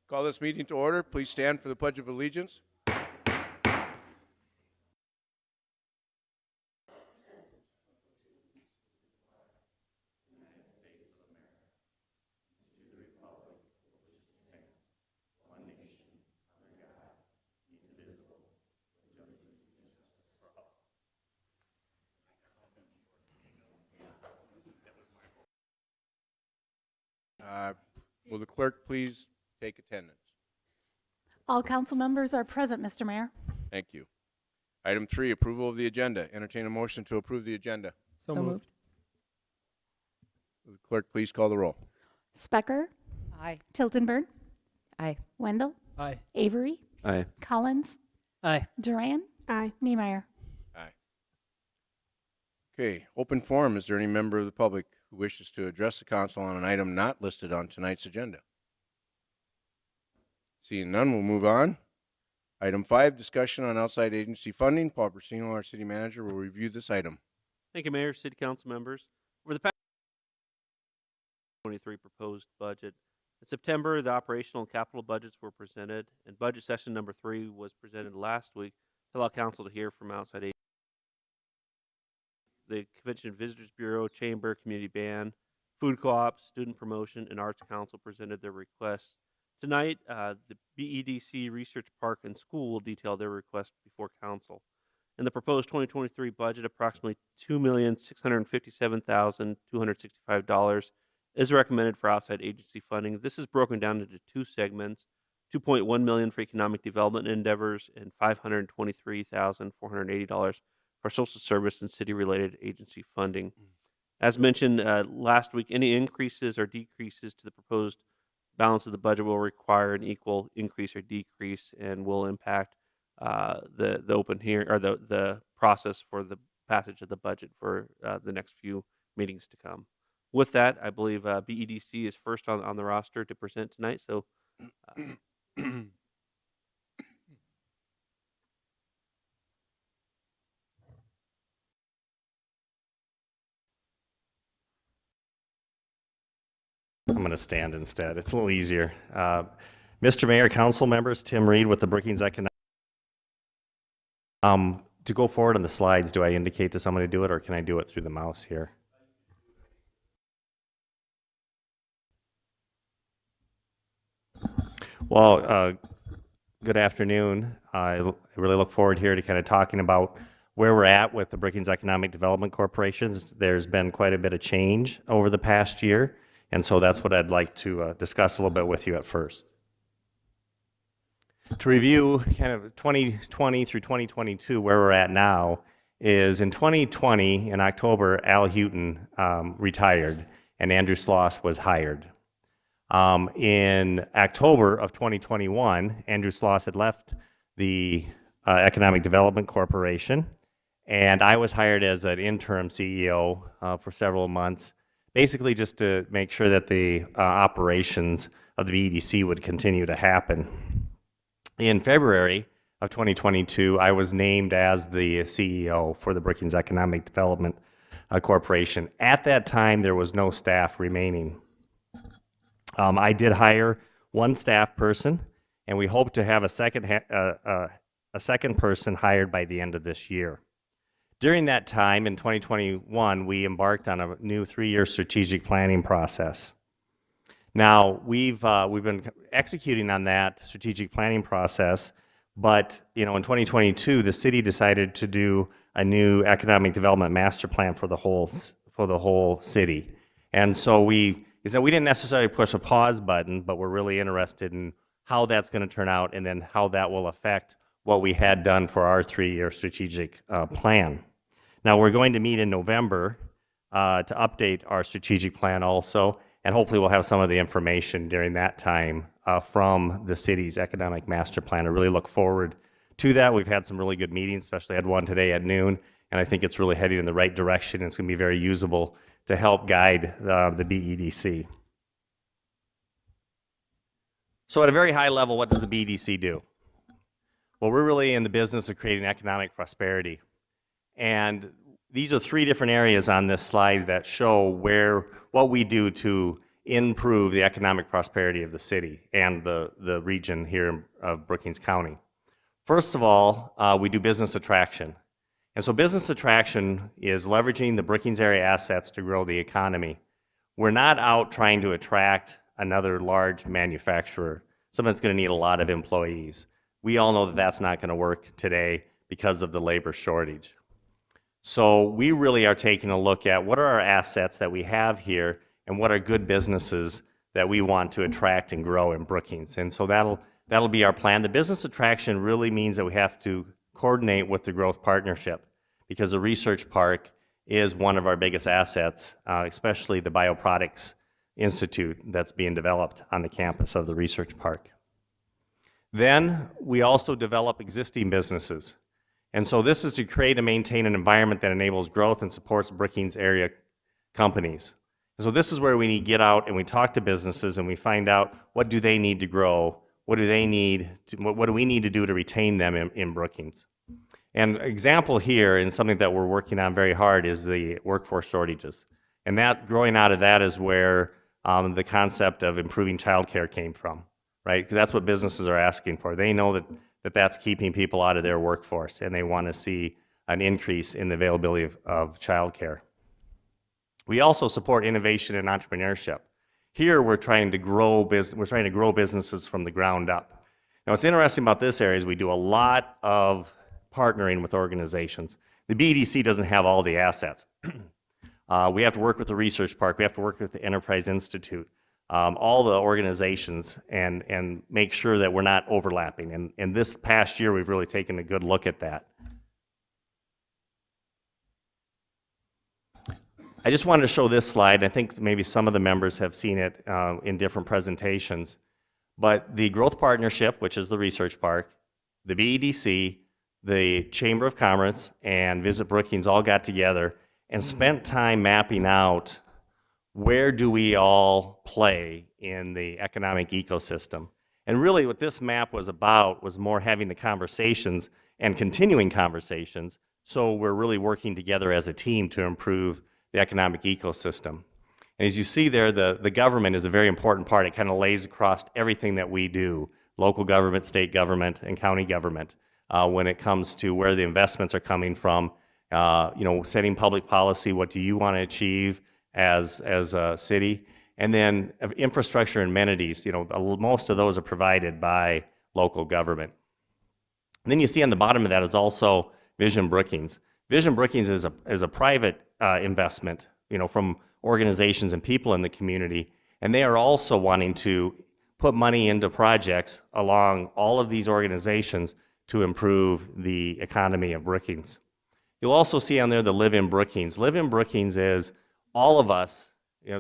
Call this meeting to order. Please stand for the Pledge of Allegiance. Will the clerk please take attendance? All council members are present, Mr. Mayor. Thank you. Item 3, approval of the agenda. Entertain a motion to approve the agenda. So moved. Will the clerk please call the roll? Specker, Aye. Tiltonburn, Aye. Wendell, Aye. Avery, Aye. Collins, Aye. Duran, Aye. Niemeyer. Aye. Okay, open forum. Is there any member of the public who wishes to address the council on an item not listed on tonight's agenda? Seeing none, we'll move on. Item 5, discussion on outside agency funding. Paul Brasino, our city manager, will review this item. Thank you, Mayor, City Council members. Over the past 23 proposed budget. In September, the operational and capital budgets were presented, and budget session number 3 was presented last week to allow council to hear from outside agencies. The Convention and Visitors Bureau, Chamber, Community Band, Food Co-op, Student Promotion, and Arts Council presented their requests. Tonight, the BEDC Research Park and School will detail their request before council. In the proposed 2023 budget, approximately $2,657,265 is recommended for outside agency funding. This is broken down into 2 segments: $2.1 million for economic development endeavors and $523,480 for social service and city-related agency funding. As mentioned last week, any increases or decreases to the proposed balance of the budget will require an equal increase or decrease and will impact the open hearing or the process for the passage of the budget for the next few meetings to come. With that, I believe BEDC is first on the roster to present tonight. So, I'm going to stand instead. It's a little easier. Mr. Mayor, council members, Tim Reed with the Brookings Economic. To go forward on the slides, do I indicate to somebody to do it, or can I do it through the mouse here? Well, good afternoon. I really look forward here to kind of talking about where we're at with the Brookings Economic Development Corporations. There's been quite a bit of change over the past year, and so that's what I'd like to discuss a little bit with you at first. To review kind of 2020 through 2022, where we're at now is in 2020, in October, Al Houghton retired and Andrew Sloss was hired. In October of 2021, Andrew Sloss had left the Economic Development Corporation, and I was hired as an interim CEO for several months, basically just to make sure that the operations of the BEDC would continue to happen. In February of 2022, I was named as the CEO for the Brookings Economic Development Corporation. At that time, there was no staff remaining. I did hire one staff person, and we hope to have a second person hired by the end of this year. During that time, in 2021, we embarked on a new 3-year strategic planning process. Now, we've been executing on that strategic planning process, but in 2022, the city decided to do a new economic development master plan for the whole city, and so we didn't necessarily push a pause button, but we're really interested in how that's going to turn out, and then how that will affect what we had done for our 3-year strategic plan. Now, we're going to meet in November to update our strategic plan also. And hopefully we'll have some of the information during that time from the city's economic master plan. I really look forward to that. We've had some really good meetings, especially had one today at noon, and I think it's really heading in the right direction. It's going to be very usable to help guide the BEDC. So at a very high level, what does the BEDC do? Well, we're really in the business of creating economic prosperity. And these are 3 different areas on this slide that show what we do to improve the economic prosperity of the city and the region here of Brookings County. First of all, we do business attraction. And so business attraction is leveraging the Brookings area assets to grow the economy. We're not out trying to attract another large manufacturer, someone that's going to need a lot of employees. We all know that that's not going to work today because of the labor shortage. So we really are taking a look at what are our assets that we have here and what are good businesses that we want to attract and grow in Brookings. And so that'll be our plan. The business attraction really means that we have to coordinate with the growth partnership because the research park is one of our biggest assets, especially the Bioproducts Institute that's being developed on the campus of the research park. Then we also develop existing businesses. And so this is to create and maintain an environment that enables growth and supports Brookings area companies. And so this is where we need to get out and we talk to businesses and we find out what do they need to grow, what do they need, what do we need to do to retain them in Brookings. And example here, and something that we're working on very hard, is the workforce shortages. And that, growing out of that is where the concept of improving childcare came from, right? Because that's what businesses are asking for. They know that that's keeping people out of their workforce, and they want to see an increase in the availability of childcare. We also support innovation and entrepreneurship. Here, we're trying to grow businesses from the ground up. Now, what's interesting about this area is we do a lot of partnering with organizations. The BEDC doesn't have all the assets. We have to work with the research park. We have to work with the Enterprise Institute, all the organizations, and make sure that we're not overlapping. And this past year, we've really taken a good look at that. I just wanted to show this slide. I think maybe some of the members have seen it in different presentations. But the Growth Partnership, which is the research park, the BEDC, the Chamber of Commerce, and Visit Brookings all got together and spent time mapping out where do we all play in the economic ecosystem. And really what this map was about was more having the conversations and continuing conversations, so we're really working together as a team to improve the economic ecosystem. And as you see there, the government is a very important part. It kind of lays across everything that we do, local government, state government, and county government, when it comes to where the investments are coming from, setting public policy, what do you want to achieve as a city, and then infrastructure and amenities, most of those are provided by local government. And then you see on the bottom of that is also Vision Brookings. Vision Brookings is a private investment, from organizations and people in the community, and they are also wanting to put money into projects along all of these organizations to improve the economy of Brookings. You'll also see on there the Live in Brookings. Live in Brookings is all of us,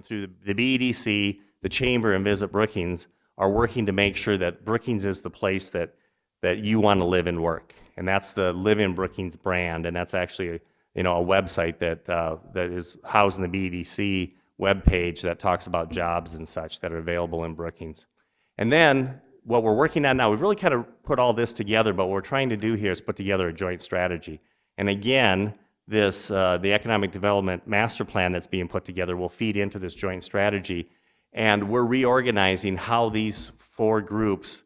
through the BEDC, the Chamber, and Visit Brookings, are working to make sure that Brookings is the place that you want to live and work. And that's the Live in Brookings brand, and that's actually a website that is housed in the BEDC webpage that talks about jobs and such that are available in Brookings. And then what we're working on now, we've really kind of put all this together, but what we're trying to do here is put together a joint strategy. And again, this the Economic Development Master Plan that's being put together will feed into this joint strategy. And we're reorganizing how these four groups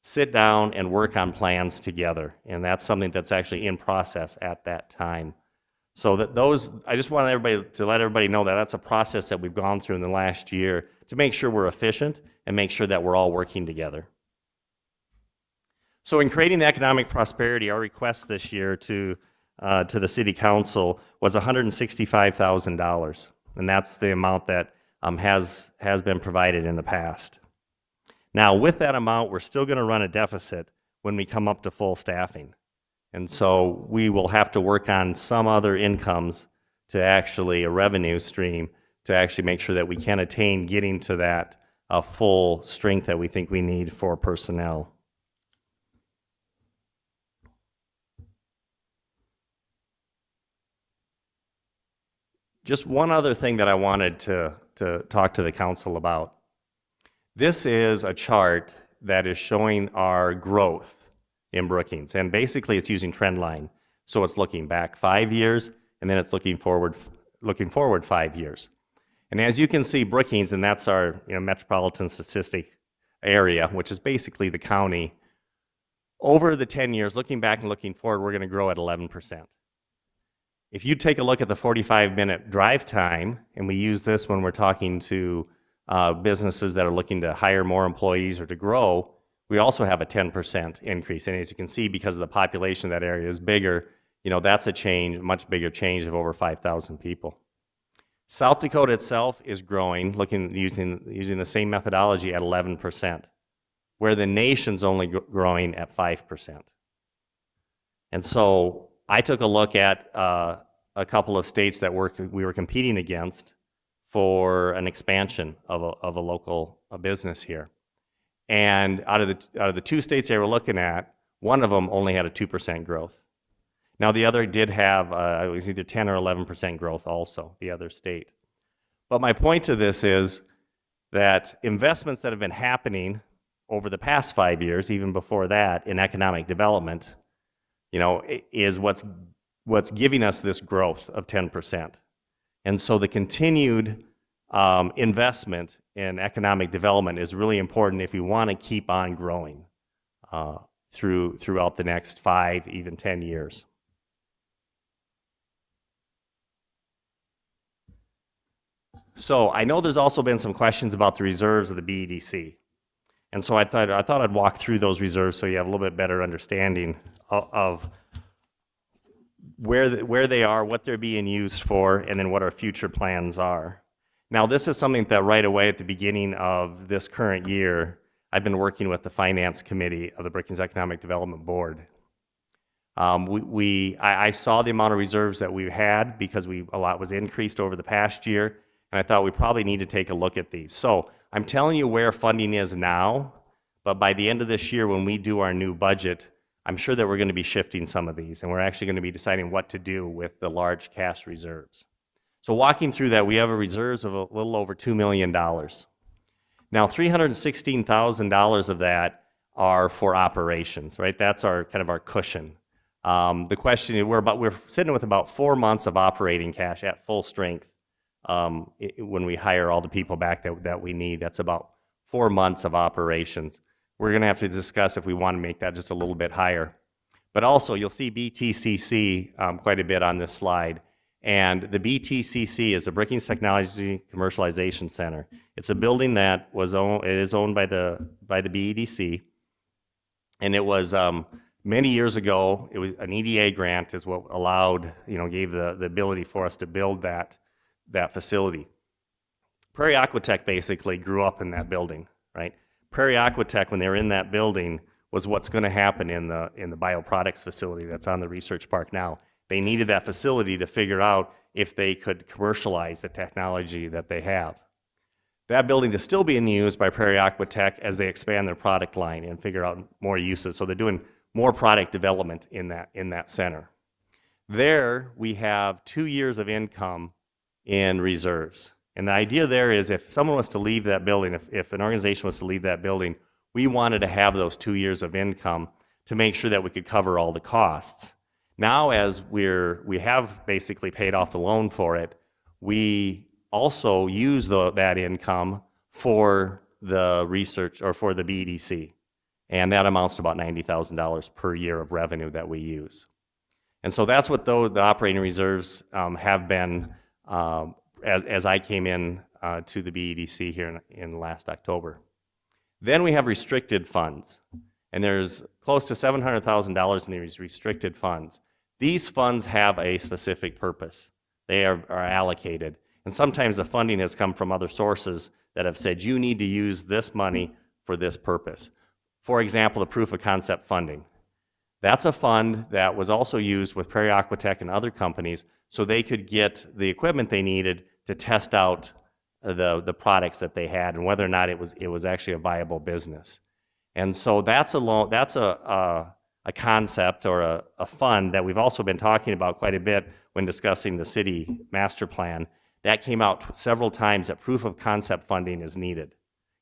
sit down and work on plans together. And that's something that's actually in process at that time. So I just want everybody to let everybody know that that's a process that we've gone through in the last year to make sure we're efficient and make sure that we're all working together. So in creating the economic prosperity, our request this year to the City Council was $165,000, and that's the amount that has been provided in the past. Now, with that amount, we're still going to run a deficit when we come up to full staffing. And so we will have to work on some other incomes to actually, a revenue stream, to actually make sure that we can attain getting to that full strength that we think we need for personnel. Just one other thing that I wanted to talk to the council about. This is a chart that is showing our growth in Brookings, and basically it's using trend line. So it's looking back 5 years, and then it's looking forward 5 years. And as you can see, Brookings, and that's our metropolitan statistic area, which is basically the county, over the 10 years, looking back and looking forward, we're going to grow at 11%. If you take a look at the 45-minute drive time, and we use this when we're talking to businesses that are looking to hire more employees or to grow, we also have a 10% increase. And as you can see, because of the population of that area is bigger, that's a change, much bigger change of over 5,000 people. South Dakota itself is growing, using the same methodology at 11%, where the nation's only growing at 5%. And so I took a look at a couple of states that we were competing against for an expansion of a local business here. And out of the 2 states they were looking at, one of them only had a 2% growth. Now the other did have, it was either 10 or 11% growth also, the other state. But my point to this is that investments that have been happening over the past 5 years, even before that, in economic development, is what's giving us this growth of 10%. And so the continued investment in economic development is really important if we want to keep on growing throughout the next 5, even 10 years. So I know there's also been some questions about the reserves of the BEDC. And so I thought I'd walk through those reserves so you have a little bit better understanding of where they are, what they're being used for, and then what our future plans are. Now, this is something that right away at the beginning of this current year, I've been working with the Finance Committee of the Brookings Economic Development Board. I saw the amount of reserves that we had because a lot was increased over the past year, and I thought we probably need to take a look at these. So I'm telling you where funding is now, but by the end of this year when we do our new budget, I'm sure that we're going to be shifting some of these, and we're actually going to be deciding what to do with the large cash reserves. So walking through that, we have a reserves of a little over $2 million. Now, $316,000 of that are for operations, right? That's our kind of our cushion. The question is, we're sitting with about 4 months of operating cash at full strength when we hire all the people back that we need. That's about 4 months of operations. We're going to have to discuss if we want to make that just a little bit higher. But also, you'll see BTCC quite a bit on this slide. And the BTCC is the Brookings Technology Commercialization Center. It's a building that is owned by the BEDC, and it was many years ago. It was an EDA grant is what allowed, gave the ability for us to build that facility. Prairie Aquatech basically grew up in that building, right? Prairie Aquatech, when they were in that building, was what's going to happen in the bioproducts facility that's on the research park now. They needed that facility to figure out if they could commercialize the technology that they have. That building is still being used by Prairie Aquatech as they expand their product line and figure out more uses. So they're doing more product development in that center. There we have 2 years of income in reserves. And the idea there is if someone was to leave that building, if an organization was to leave that building, we wanted to have those 2 years of income to make sure that we could cover all the costs. Now, as we have basically paid off the loan for it, we also use that income for the research or for the BEDC. And that amounts to about $90,000 per year of revenue that we use. And so that's what the operating reserves have been as I came in to the BEDC here in last October. Then we have restricted funds. And there's close to $700,000 in these restricted funds. These funds have a specific purpose. They are allocated. And sometimes the funding has come from other sources that have said, you need to use this money for this purpose. For example, the proof of concept funding. That's a fund that was also used with Prairie Aquatech and other companies so they could get the equipment they needed to test out the products that they had and whether or not it was actually a viable business. And so that's a concept or a fund that we've also been talking about quite a bit when discussing the city master plan. That came out several times that proof of concept funding is needed.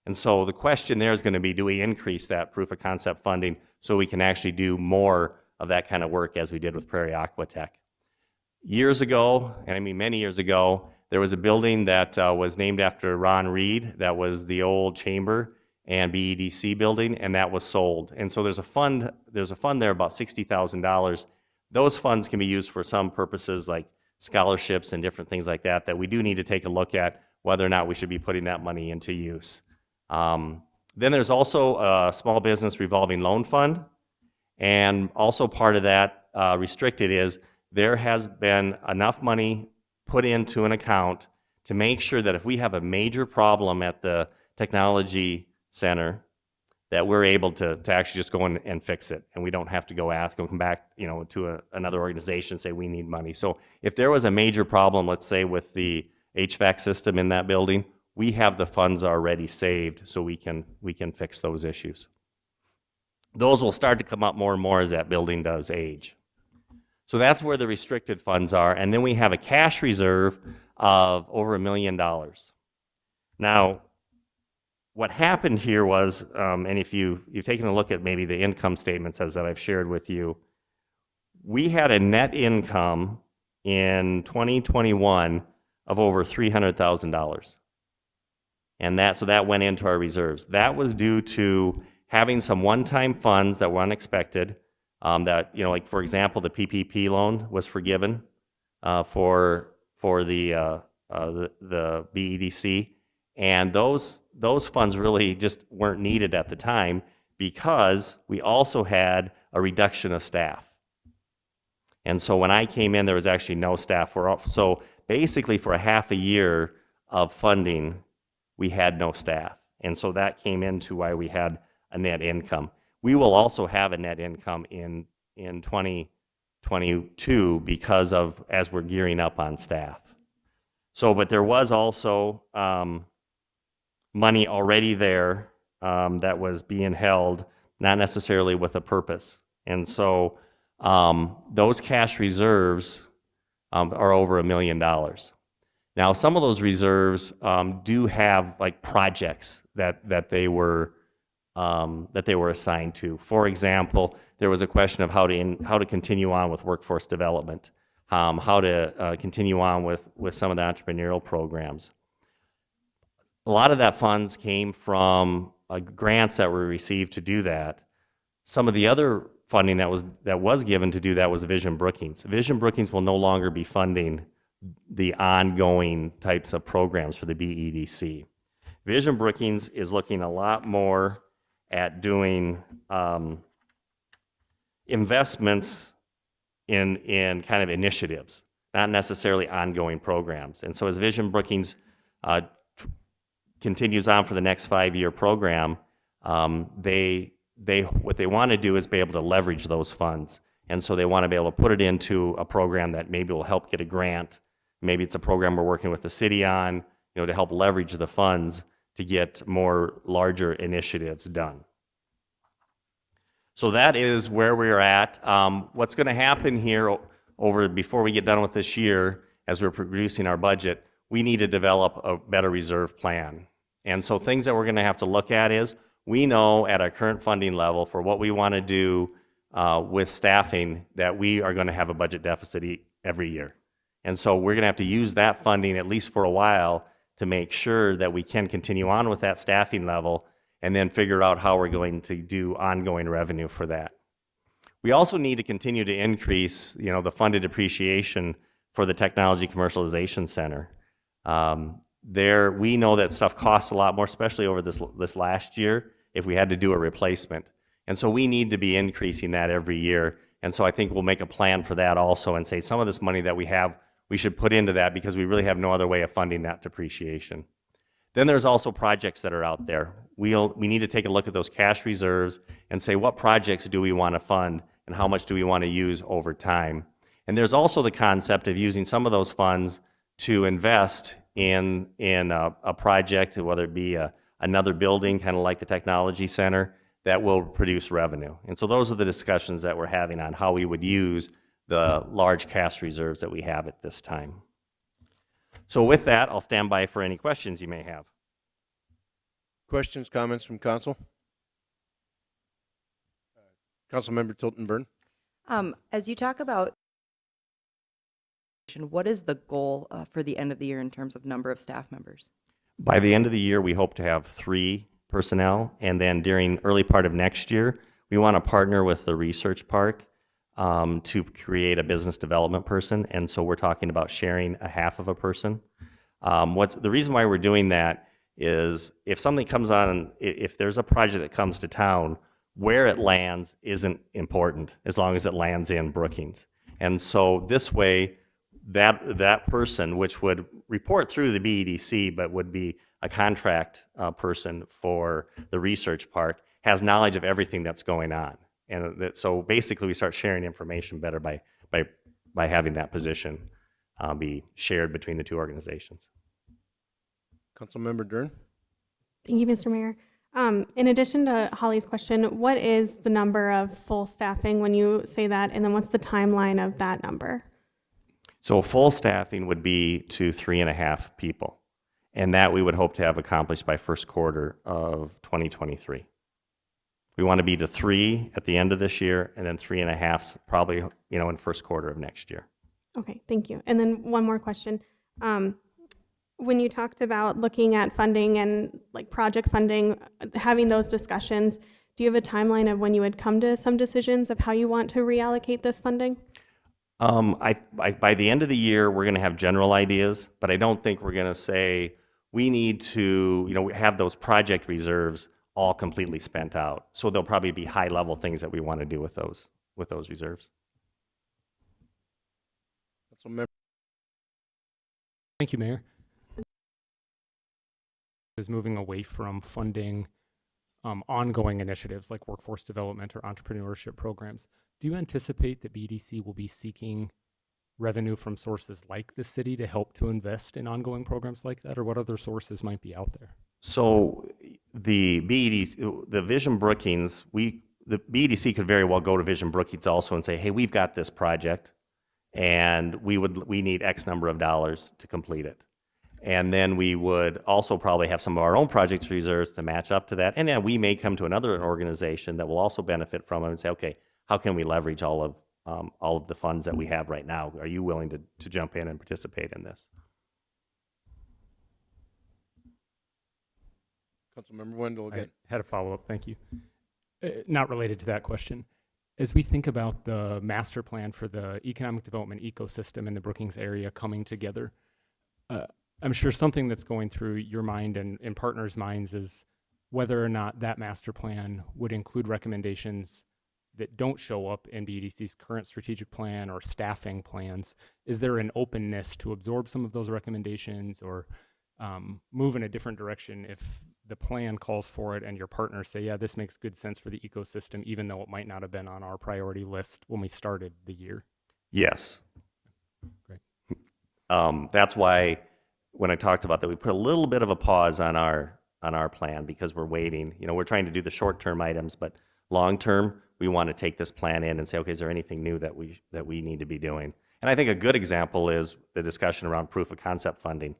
And so the question there is going to be, do we increase that proof of concept funding so we can actually do more of that kind of work as we did with Prairie Aquatech? Years ago, and I mean many years ago, There was a building that was named after Ron Reed. That was the old chamber and BEDC building, and that was sold. And so there's a fund there about $60,000. Those funds can be used for some purposes like scholarships and different things like that, that we do need to take a look at whether or not we should be putting that money into use. Then there's also a small business revolving loan fund, and also part of that restricted is there has been enough money put into an account to make sure that if we have a major problem at the technology center, that we're able to actually just go in and fix it, and we don't have to go come back, to another organization and say we need money. So if there was a major problem, let's say with the HVAC system in that building, we have the funds already saved, so we can fix those issues. Those will start to come up more and more as that building does age. So that's where the restricted funds are, and then we have a cash reserve of over $1 million. Now, what happened here was, and if you've taken a look at maybe the income statements as that I've shared with you, we had a net income in 2021 of over $300,000. And that went into our reserves. That was due to having some one-time funds that were unexpected, like for example, the PPP loan was forgiven for the BEDC. And those funds really just weren't needed at the time because we also had a reduction of staff. And so when I came in, there was actually no staff. So basically for a half a year of funding, we had no staff. And so that came into why we had a net income. We will also have a net income in 2022 because of, as we're gearing up on staff. So, but there was also money already there that was being held, not necessarily with a purpose. And so those cash reserves are over $1 million. Now, some of those reserves do have like projects that they were assigned to. For example, there was a question of how to continue on with workforce development, how to continue on with some of the entrepreneurial programs. A lot of that funds came from grants that were received to do that. Some of the other funding that was given to do that was Vision Brookings. Vision Brookings will no longer be funding the ongoing types of programs for the BEDC. Vision Brookings is looking a lot more at doing investments in kind of initiatives, not necessarily ongoing programs. And so as Vision Brookings continues on for the next 5-year program, what they want to do is be able to leverage those funds. And so they want to be able to put it into a program that maybe will help get a grant. Maybe it's a program we're working with the city on, to help leverage the funds to get more larger initiatives done. So that is where we're at. What's going to happen here before we get done with this year, as we're producing our budget, we need to develop a better reserve plan. And so things that we're going to have to look at is, we know at our current funding level for what we want to do with staffing that we are going to have a budget deficit every year. And so we're going to have to use that funding at least for a while to make sure that we can continue on with that staffing level and then figure out how we're going to do ongoing revenue for that. We also need to continue to increase, the funded depreciation for the Technology Commercialization Center. We know that stuff costs a lot more, especially over this last year, if we had to do a replacement. And so we need to be increasing that every year. And so I think we'll make a plan for that also and say some of this money that we have, we should put into that because we really have no other way of funding that depreciation. Then there's also projects that are out there. We need to take a look at those cash reserves and say what projects do we want to fund and how much do we want to use over time. And there's also the concept of using some of those funds to invest in a project, whether it be another building, kind of like the technology center, that will produce revenue. And so those are the discussions that we're having on how we would use the large cash reserves that we have at this time. So with that, I'll stand by for any questions you may have. Questions, comments from council? Councilmember Tilton Burn. As you talk about What is the goal for the end of the year in terms of number of staff members? By the end of the year, we hope to have 3 personnel, and then during early part of next year, we want to partner with the research park to create a business development person, and so we're talking about sharing a half of a person. What's the reason why we're doing that is if something comes on, if there's a project that comes to town, where it lands isn't important as long as it lands in Brookings. And so this way, that person, which would report through the BEDC but would be a contract person for the research park, has knowledge of everything that's going on. And so basically we start sharing information better by having that position be shared between the 2 organizations. Councilmember Dern? Thank you, Mr. Mayor. In addition to Holly's question, what is the number of full staffing when you say that, and then what's the timeline of that number? So full staffing would be to 3.5 people, and that we would hope to have accomplished by first quarter of 2023. We want to be to 3 at the end of this year, and then 3.5 probably, in first quarter of next year. Okay, thank you. And then one more question. When you talked about looking at funding and like project funding, having those discussions, do you have a timeline of when you would come to some decisions of how you want to reallocate this funding? By the end of the year, we're going to have general ideas, but I don't think we're going to say we need to, have those project reserves all completely spent out. So there'll probably be high-level things that we want to do with those reserves. Councilmember? Thank you, Mayor. Is moving away from funding ongoing initiatives like workforce development or entrepreneurship programs. Do you anticipate that BDC will be seeking revenue from sources like the city to help to invest in ongoing programs like that, or what other sources might be out there? So the BEDC, the Vision Brookings, the BEDC could very well go to Vision Brookings also and say, hey, we've got this project and we need X number of dollars to complete it. And then we would also probably have some of our own project reserves to match up to that. And then we may come to another organization that will also benefit from it and say, okay, how can we leverage all of the funds that we have right now? Are you willing to jump in and participate in this? Councilmember Wendell again. I had a follow-up, thank you. Not related to that question. As we think about the master plan for the economic development ecosystem in the Brookings area coming together, I'm sure something that's going through your mind and partners' minds is whether or not that master plan would include recommendations that don't show up in BEDC's current strategic plan or staffing plans. Is there an openness to absorb some of those recommendations or move in a different direction if the plan calls for it and your partners say, yeah, this makes good sense for the ecosystem, even though it might not have been on our priority list when we started the year? Yes. Great. That's why when I talked about that, we put a little bit of a pause on our plan because we're waiting. We're trying to do the short-term items, but long-term, we want to take this plan in and say, okay, is there anything new that we need to be doing? And I think a good example is the discussion around proof of concept funding.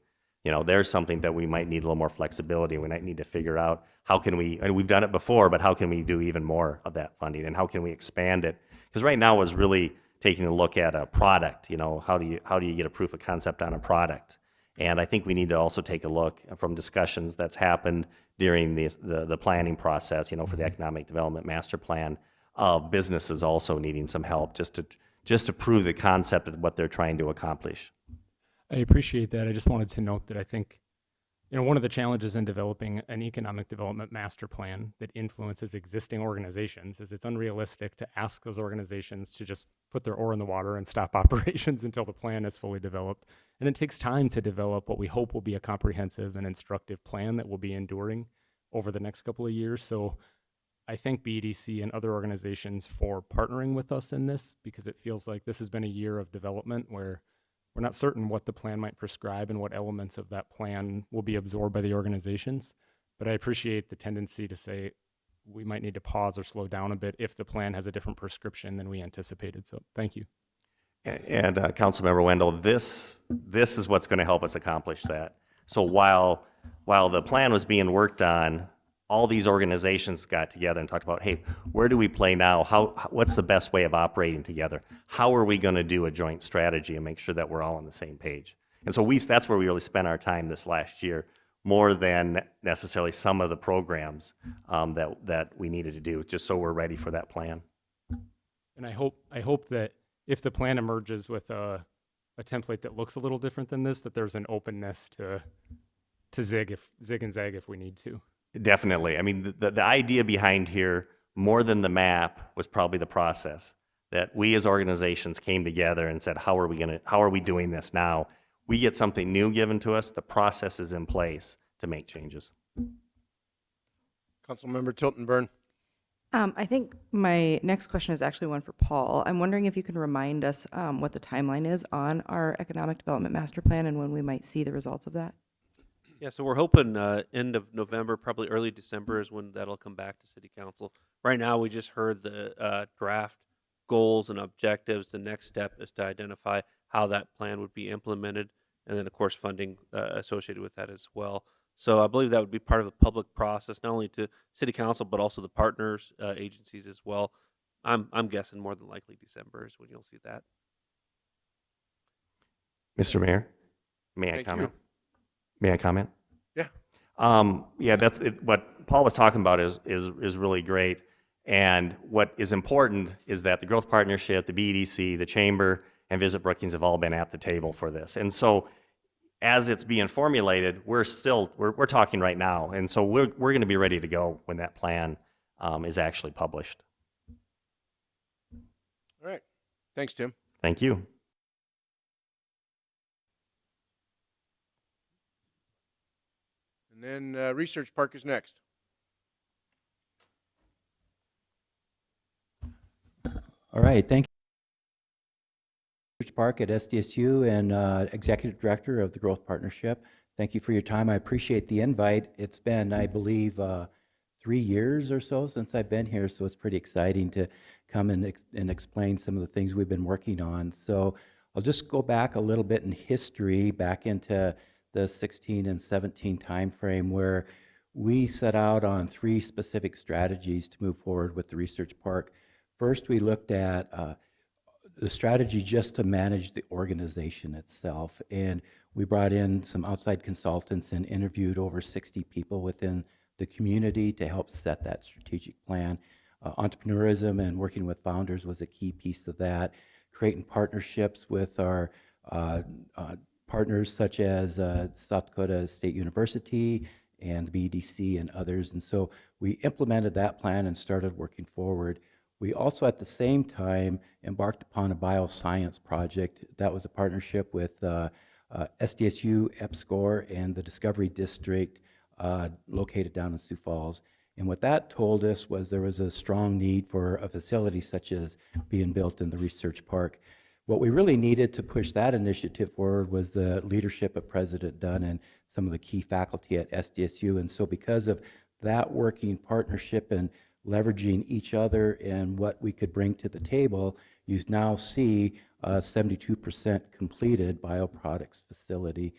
There's something that we might need a little more flexibility. We might need to figure out how can we, and we've done it before, but how can we do even more of that funding and how can we expand it? Because right now is really taking a look at a product. How do you get a proof of concept on a product? And I think we need to also take a look from discussions that's happened during the planning process, for the economic development master plan, of businesses also needing some help just to prove the concept of what they're trying to accomplish. I appreciate that. I just wanted to note that I think, one of the challenges in developing an economic development master plan that influences existing organizations is it's unrealistic to ask those organizations to just put their oar in the water and stop operations until the plan is fully developed. And it takes time to develop what we hope will be a comprehensive and instructive plan that will be enduring over the next couple of years. So I thank BEDC and other organizations for partnering with us in this, because it feels like this has been a year of development where we're not certain what the plan might prescribe and what elements of that plan will be absorbed by the organizations. But I appreciate the tendency to say we might need to pause or slow down a bit if the plan has a different prescription than we anticipated. So thank you. And Councilmember Wendell, this is what's going to help us accomplish that. So while the plan was being worked on, all these organizations got together and talked about, hey, where do we play now? What's the best way of operating together? How are we going to do a joint strategy and make sure that we're all on the same page? And so that's where we really spent our time this last year, more than necessarily some of the programs that we needed to do, just so we're ready for that plan. And I hope that if the plan emerges with a template that looks a little different than this, that there's an openness to zig and zag if we need to. Definitely. I mean, the idea behind here, more than the map, was probably the process. That we as organizations came together and said, how are we doing this now? We get something new given to us, the process is in place to make changes. Councilmember Tilton-Burn. I think my next question is actually one for Paul. I'm wondering if you can remind us what the timeline is on our economic development master plan and when we might see the results of that. Yeah, so we're hoping end of November, probably early December is when that'll come back to City Council. Right now, we just heard the draft goals and objectives. The next step is to identify how that plan would be implemented, and then, of course, funding associated with that as well. So I believe that would be part of a public process, not only to City Council, but also the partners, agencies as well. I'm guessing more than likely December is when you'll see that. Mr. Mayor, may I Thank comment? you. May I comment? Yeah. Yeah, that's it. What Paul was talking about is really great. And what is important is that the Growth Partnership, the BEDC, the Chamber, and Visit Brookings have all been at the table for this. And so as it's being formulated, we're talking right now. And so we're going to be ready to go when that plan is actually published. All right. Thanks, Tim. Thank you. And then Research Park is next. All right, thank you. Research Park at SDSU and Executive Director of the Growth Partnership. Thank you for your time. I appreciate the invite. It's been, I believe, 3 years or so since I've been here, so it's pretty exciting to come and explain some of the things we've been working on. So I'll just go back a little bit in history, back into the 16 and 17 timeframe, where we set out on 3 specific strategies to move forward with the Research Park. First, we looked at the strategy just to manage the organization itself, and we brought in some outside consultants and interviewed over 60 people within the community to help set that strategic plan. Entrepreneurism and working with founders was a key piece of that. Creating partnerships with our partners such as South Dakota State University and BDC and others. And so we implemented that plan and started working forward. We also at the same time embarked upon a bioscience project. That was a partnership with SDSU, EPSCoR, and the Discovery District located down in Sioux Falls. And what that told us was there was a strong need for a facility such as being built in the Research Park. What we really needed to push that initiative forward was the leadership of President Dunn and some of the key faculty at SDSU. And so because of that working partnership and leveraging each other and what we could bring to the table, you now see a 72% completed bioproducts facility.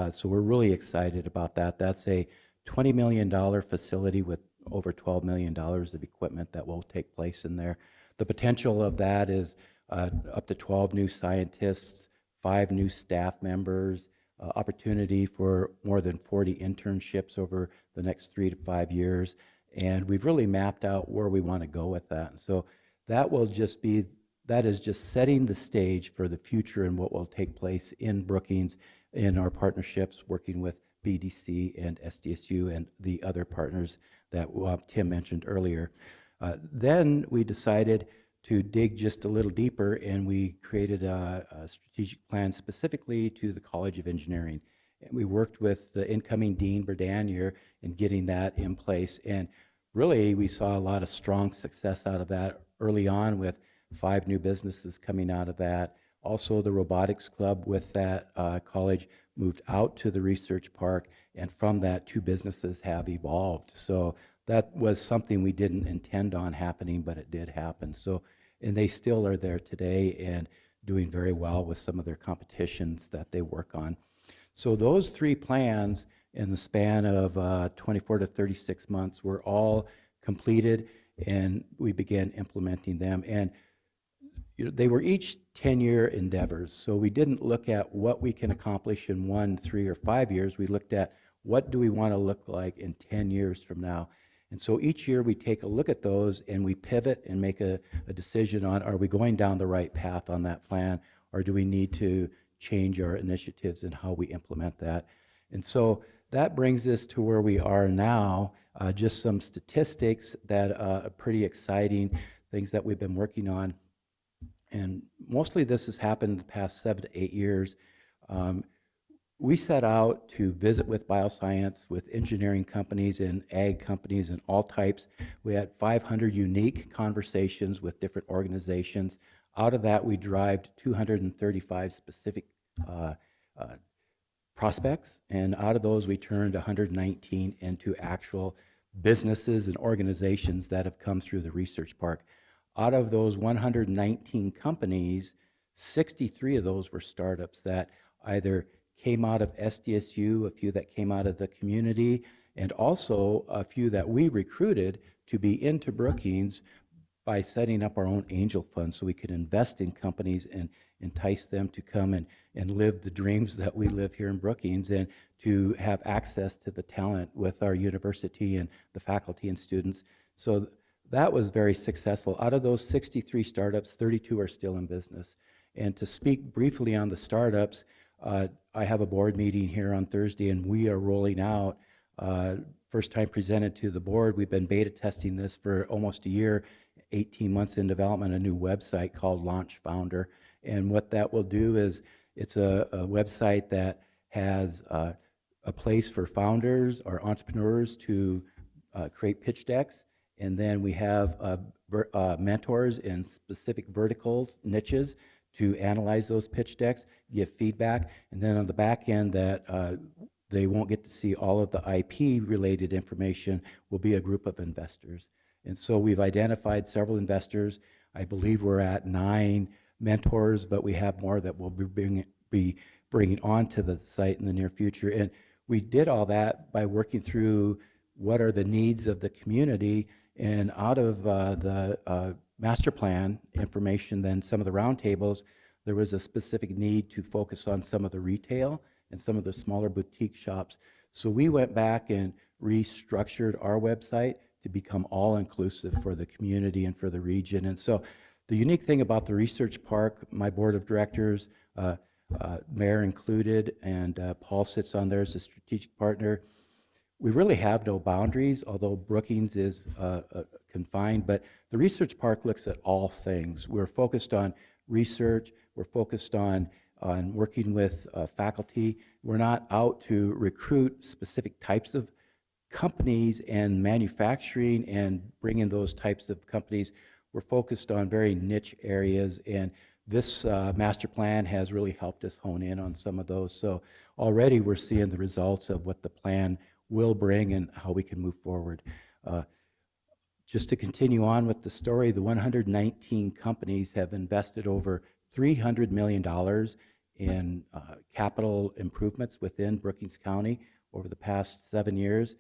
So we're really excited about that. That's a $20 million facility with over $12 million of equipment that will take place in there. The potential of that is up to 12 new scientists, 5 new staff members, opportunity for more than 40 internships over the next 3 to 5 years. And we've really mapped out where we want to go with that. And so that is just setting the stage for the future and what will take place in Brookings in our partnerships working with BDC and SDSU and the other partners that Tim mentioned earlier. Then we decided to dig just a little deeper, and we created a strategic plan specifically to the College of Engineering. And we worked with the incoming Dean Berdanier in getting that in place. And really, we saw a lot of strong success out of that early on with 5 new businesses coming out of that. Also, the robotics club with that college moved out to the Research Park, and from that, 2 businesses have evolved. So that was something we didn't intend on happening, but it did happen. So, and they still are there today and doing very well with some of their competitions that they work on. So those 3 plans in the span of 24 to 36 months were all completed, and we began implementing them. And they were each 10-year endeavors. So we didn't look at what we can accomplish in 1, 3, or 5 years. We looked at what do we want to look like in 10 years from now. And so each year we take a look at those and we pivot and make a decision on, are we going down the right path on that plan, or do we need to change our initiatives and how we implement that? And so that brings us to where we are now. Just some statistics that are pretty exciting, things that we've been working on. And mostly this has happened in the past 7 to 8 years. We set out to visit with bioscience, with engineering companies and ag companies and all types. We had 500 unique conversations with different organizations. Out of that, we derived 235 specific prospects, and out of those, we turned 119 into actual businesses and organizations that have come through the research park. Out of those 119 companies, 63 of those were startups that either came out of SDSU, a few that came out of the community, and also a few that we recruited to be into Brookings by setting up our own angel fund so we could invest in companies and entice them to come and live the dreams that we live here in Brookings, and to have access to the talent with our university and the faculty and students. So that was very successful. Out of those 63 startups, 32 are still in business. And to speak briefly on the startups, I have a board meeting here on Thursday, and we are rolling out, first time presented to the board. We've been beta testing this for almost a year, 18 months in development, a new website called Launch Founder. And what that will do is it's a website that has a place for founders or entrepreneurs to create pitch decks. And then we have mentors in specific verticals, niches, to analyze those pitch decks, give feedback, and then on the back end that they won't get to see all of the IP-related information will be a group of investors. And so we've identified several investors. I believe we're at 9 mentors, but we have more that we'll be bringing onto the site in the near future. And we did all that by working through what are the needs of the community, and out of the master plan information, then some of the roundtables, there was a specific need to focus on some of the retail and some of the smaller boutique shops. So we went back and restructured our website to become all-inclusive for the community and for the region. And so the unique thing about the research park, my board of directors, mayor included, and Paul sits on there as a strategic partner, we really have no boundaries, although Brookings is confined, but the research park looks at all things. We're focused on research, we're focused on working with faculty. We're not out to recruit specific types of companies and manufacturing and bringing those types of companies. We're focused on very niche areas, and this master plan has really helped us hone in on some of those. So already we're seeing the results of what the plan will bring and how we can move forward. Just to continue on with the story, the 119 companies have invested over $300 million in capital improvements within Brookings County over the past 7 years.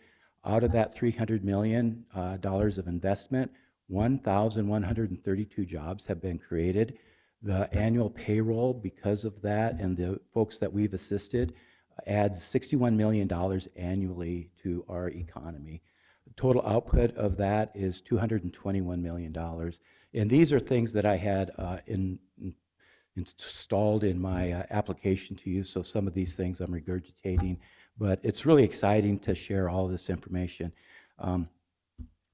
Out of that $300 million of investment, 1,132 jobs have been created. The annual payroll, because of that and the folks that we've assisted, adds $61 million annually to our economy. The total output of that is $221 million. And these are things that I had installed in my application to you, so some of these things I'm regurgitating, but it's really exciting to share all this information.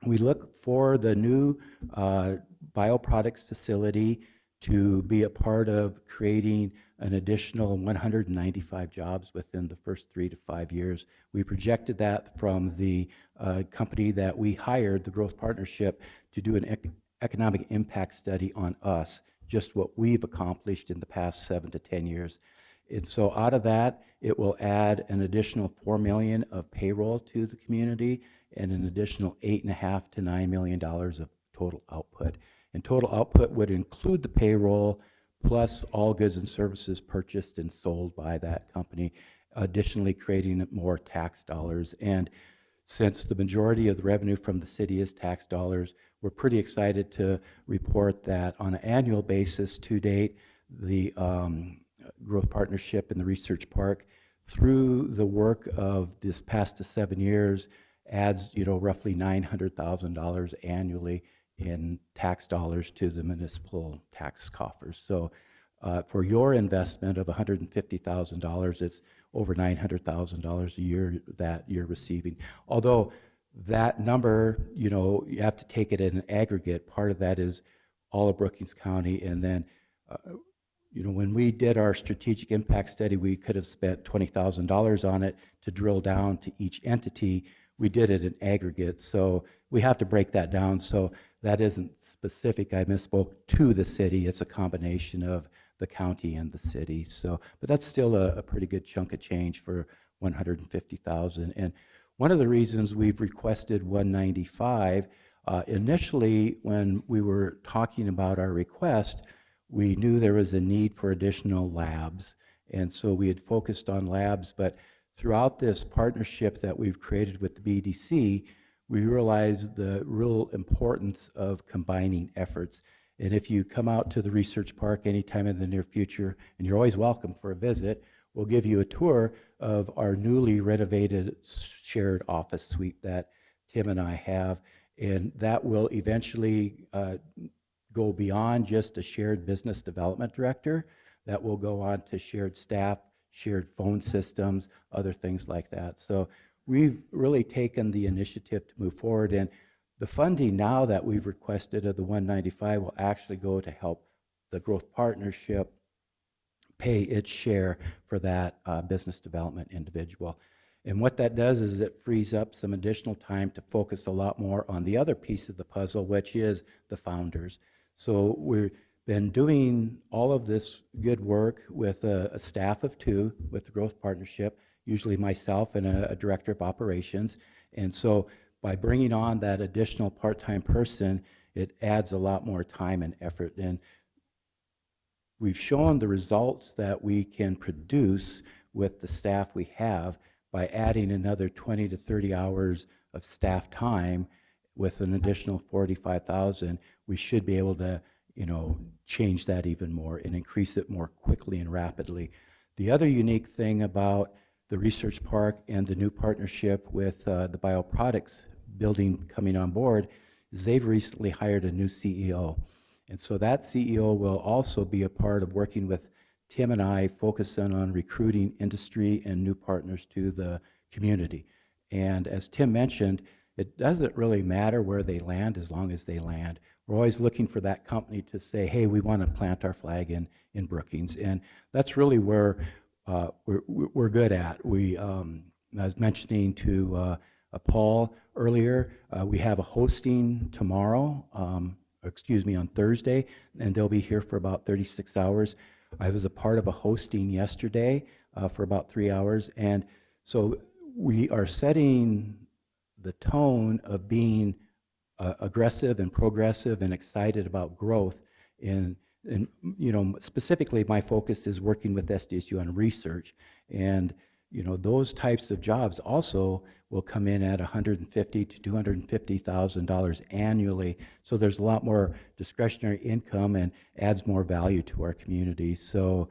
We look for the new bioproducts facility to be a part of creating an additional 195 jobs within the first 3 to 5 years. We projected that from the company that we hired, the Growth Partnership, to do an economic impact study on us, just what we've accomplished in the past 7 to 10 years. And so out of that, it will add an additional $4 million of payroll to the community and an additional $8.5 to $9 million of total output. And total output would include the payroll plus all goods and services purchased and sold by that company. additionally creating more tax dollars. And since the majority of the revenue from the city is tax dollars, we're pretty excited to report that on an annual basis to date, the Growth Partnership and the Research Park, through the work of this past 7 years, adds, roughly $900,000 annually in tax dollars to the municipal tax coffers. So for your investment of $150,000, it's over $900,000 a year that you're receiving. Although that number, you have to take it in an aggregate. Part of that is all of Brookings County, and then when we did our strategic impact study, we could have spent $20,000 on it to drill down to each entity. We did it in aggregate, so we have to break that down. So that isn't specific, I misspoke, to the city. It's a combination of the county and the city. So, but that's still a pretty good chunk of change for $150,000. And one of the reasons we've requested 195, initially when we were talking about our request, we knew there was a need for additional labs. And so we had focused on labs, but throughout this partnership that we've created with the BDC, we realized the real importance of combining efforts. And if you come out to the Research Park anytime in the near future, and you're always welcome for a visit, we'll give you a tour of our newly renovated shared office suite that Tim and I have. And that will eventually go beyond just a shared business development director. That will go on to shared staff, shared phone systems, other things like that. So we've really taken the initiative to move forward, and the funding now that we've requested of the 195 will actually go to help the Growth Partnership pay its share for that business development individual. And what that does is it frees up some additional time to focus a lot more on the other piece of the puzzle, which is the founders. So we've been doing all of this good work with a staff of 2 with the Growth Partnership, usually myself and a director of operations. And so by bringing on that additional part-time person, it adds a lot more time and effort. And we've shown the results that we can produce with the staff we have by adding another 20 to 30 hours of staff time. With an additional 45,000, we should be able to, change that even more and increase it more quickly and rapidly. The other unique thing about the Research Park and the new partnership with the bioproducts building coming on board is they've recently hired a new CEO. And so that CEO will also be a part of working with Tim and I, focusing on recruiting industry and new partners to the community. And as Tim mentioned, it doesn't really matter where they land as long as they land. We're always looking for that company to say, hey, we want to plant our flag in Brookings. And that's really where we're good at. I was mentioning to Paul earlier, we have a hosting tomorrow, on Thursday, and they'll be here for about 36 hours. I was a part of a hosting yesterday for about 3 hours. And so we are setting the tone of being aggressive and progressive and excited about growth. And specifically my focus is working with SDSU on research. And those types of jobs also will come in at $150,000 to $250,000 annually. So there's a lot more discretionary income and adds more value to our community. So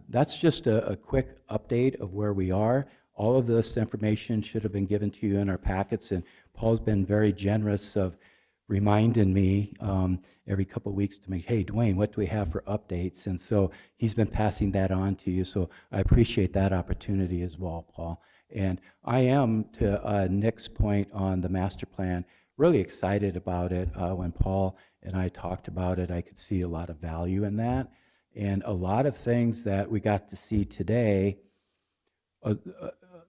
that's just a quick update of where we are. All of this information should have been given to you in our packets, and Paul's been very generous of reminding me every couple of weeks to me, hey, Dwayne, what do we have for updates? And so he's been passing that on to you, so I appreciate that opportunity as well, Paul. And I am, to Nick's point on the master plan, really excited about it. When Paul and I talked about it, I could see a lot of value in that. And a lot of things that we got to see today,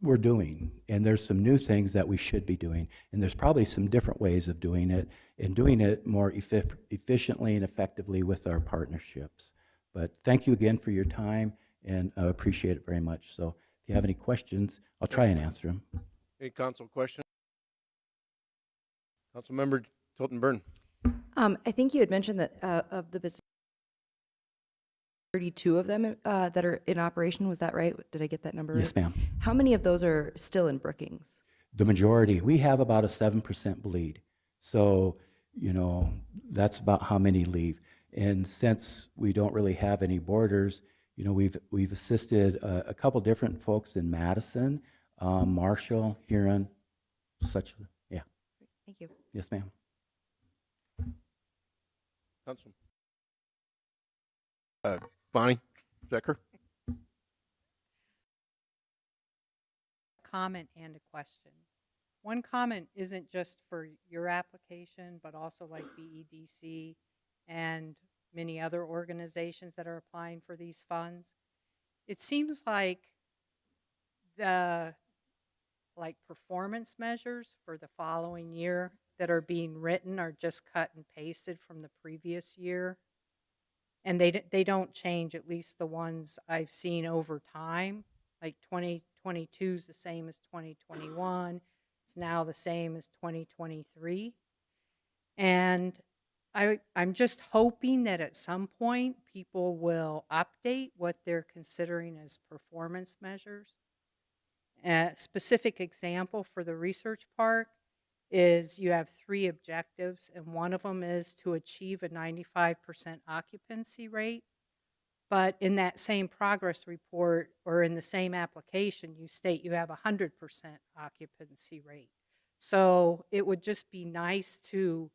we're doing, and there's some new things that we should be doing, and there's probably some different ways of doing it, and doing it more efficiently and effectively with our partnerships. But thank you again for your time, and I appreciate it very much. So if you have any questions, I'll try and answer them. Any council questions? Councilmember Tilton Burn. I think you had mentioned that of the business 32 of them that are in operation. Was that right? Did I get that number right? Yes, ma'am. How many of those are still in Brookings? The majority, we have about a 7% bleed. So, that's about how many leave. And since we don't really have any borders, we've assisted a couple different folks in Madison, Marshall, Huron, yeah. Thank you. Yes, ma'am. Councilman. Bonnie Zecker. Comment and a question. One comment isn't just for your application, but also like BEDC and many other organizations that are applying for these funds. It seems like the performance measures for the following year that are being written are just cut and pasted from the previous year. And they don't change, at least the ones I've seen over time. Like 2022 is the same as 2021. It's now the same as 2023. And I'm just hoping that at some point people will update what they're considering as performance measures. A specific example for the research park is you have 3 objectives, and one of them is to achieve a 95% occupancy rate. But in that same progress report or in the same application, you state you have a 100% occupancy rate. So it would just be nice to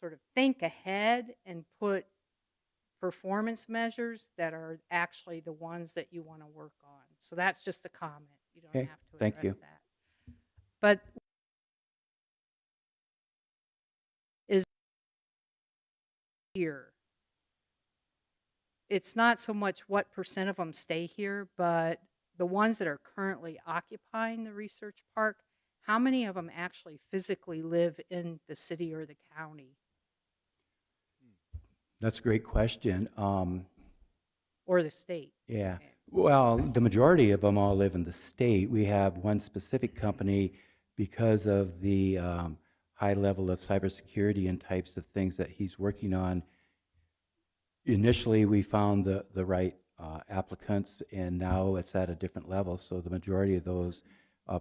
sort of think ahead and put performance measures that are actually the ones that you want to work on. So that's just a comment. You don't Okay, have to thank address you. that. But is here. It's not so much what % of them stay here, but the ones that are currently occupying the research park, how many of them actually physically live in the city or the county That's a great question. or the state? Yeah. Well, the majority of them all live in the state. We have one specific company because of the high level of cybersecurity and types of things that he's working on. Initially, we found the right applicants, and now it's at a different level. So the majority of those,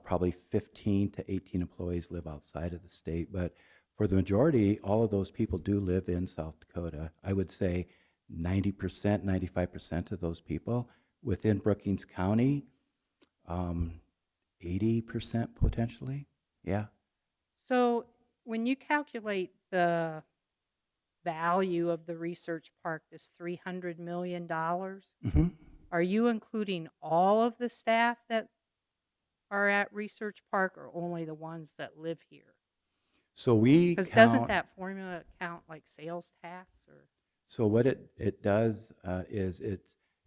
probably 15 to 18 employees, live outside of the state. But for the majority, all of those people do live in South Dakota. I would say 90%, 95% of those people within Brookings County, 80% potentially. Yeah. So when you calculate the value of the research park, this $300 million, Mm-hmm. are you including all of the staff that are at research park or only the ones that live here? So we Because count. doesn't that formula count like sales tax or? So what it does is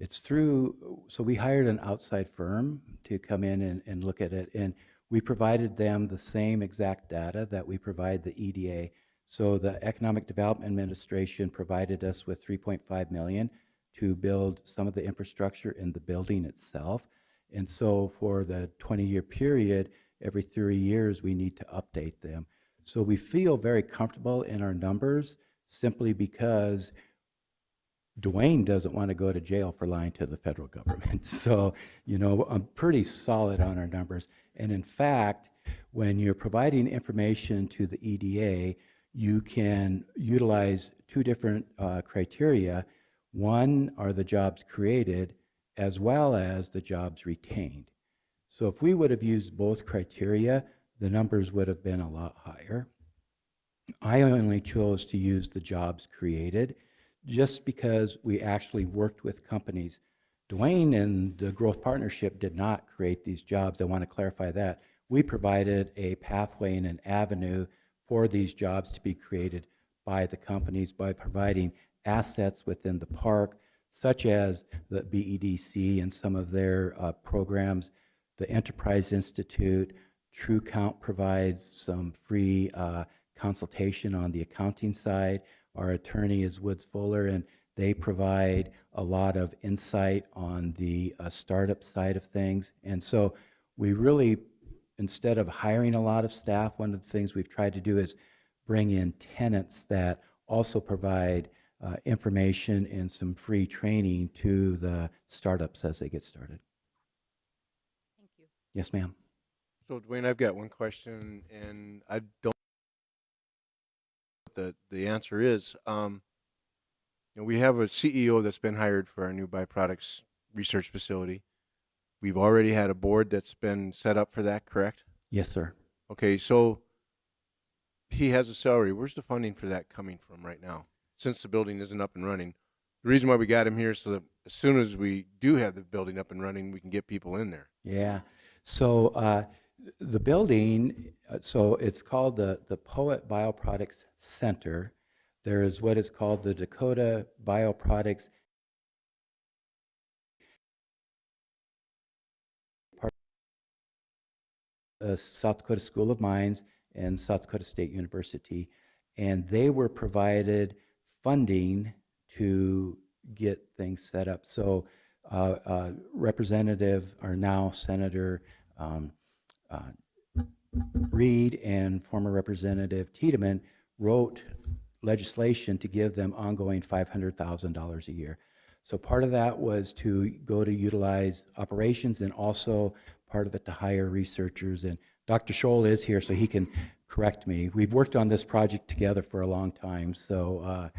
it's through, so we hired an outside firm to come in and look at it, and we provided them the same exact data that we provide the EDA. So the Economic Development Administration provided us with $3.5 million to build some of the infrastructure in the building itself. And so for the 20-year period, every 3 years, we need to update them. So we feel very comfortable in our numbers simply because Dwayne doesn't want to go to jail for lying to the federal government. So, I'm pretty solid on our numbers. And in fact, when you're providing information to the EDA, you can utilize 2 different criteria. One are the jobs created as well as the jobs retained. So if we would have used both criteria, the numbers would have been a lot higher. I only chose to use the jobs created just because we actually worked with companies. Dwayne and the Growth Partnership did not create these jobs. I want to clarify that. We provided a pathway and an avenue for these jobs to be created by the companies by providing assets within the park, such as the BEDC and some of their programs. The Enterprise Institute, TrueCount provides some free consultation on the accounting side. Our attorney is Woods Fuller, and they provide a lot of insight on the startup side of things. And so we really, instead of hiring a lot of staff, one of the things we've tried to do is bring in tenants that also provide information and some free training to the startups as they get started. Thank you. Yes, ma'am. So Dwayne, I've got one question, and I don't know what the answer is. We have a CEO that's been hired for our new byproducts research facility. We've already had a board that's been set up for that, correct? Yes, sir. Okay, so he has a salary. Where's the funding for that coming from right now? Since the building isn't up and running. The reason why we got him here is so that as soon as we do have the building up and running, we can get people in there. Yeah. So the building, so it's called the Poet Bioproducts Center. There is what is called the Dakota Bioproducts South Dakota School of Mines and South Dakota State University, and they were provided funding to get things set up. So Representative, or now Senator Reed and former Representative Tiedemann wrote legislation to give them ongoing $500,000 a year. So part of that was to go to utilize operations, and also part of it to hire researchers. And Dr. Scholl is here, so he can correct me. We've worked on this project together for a long time, so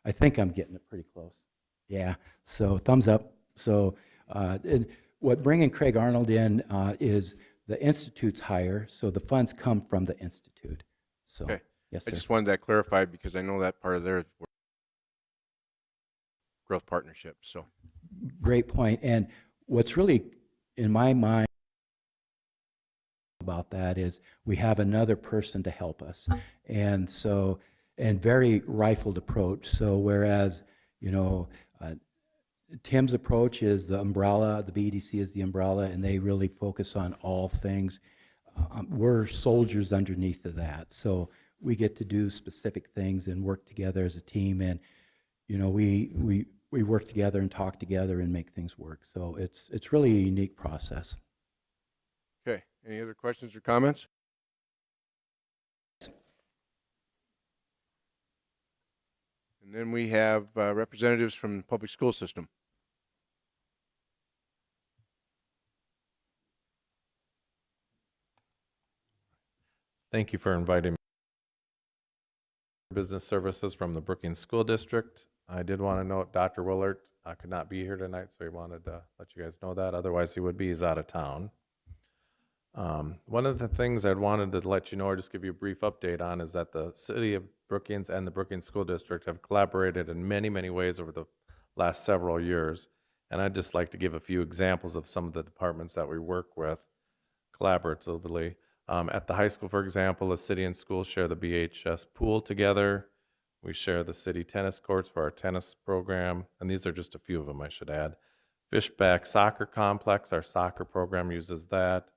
I think I'm getting it pretty close. Yeah, so thumbs up. So and what bringing Craig Arnold in is the Institute's hire, so the funds come from the Institute. So, Okay. yes, I sir. just wanted that clarified because I know that part of their growth partnership. So Great point. And what's really in my mind about that is we have another person to help us. And so, and very rifled approach. So whereas, Tim's approach is the umbrella, the BEDC is the umbrella, and they really focus on all things. We're soldiers underneath of that. So we get to do specific things and work together as a team. And, we work together and talk together and make things work. So it's really a unique process. okay. Any other questions or comments? And then we have representatives from the public school system. Thank you for inviting me. Business Services from the Brookings School District. I did want to note Dr. Willard could not be here tonight, so he wanted to let you guys know that. Otherwise, he would be. He's out of town. One of the things I wanted to let you know, or just give you a brief update on, is that the City of Brookings and the Brookings School District have collaborated in many, many ways over the last several years. And I'd just like to give a few examples of some of the departments that we work with collaboratively. At the high school, for example, the city and schools share the BHS pool together. We share the city tennis courts for our tennis program, and these are just a few of them, I should add. Fishback Soccer Complex, our soccer program uses that.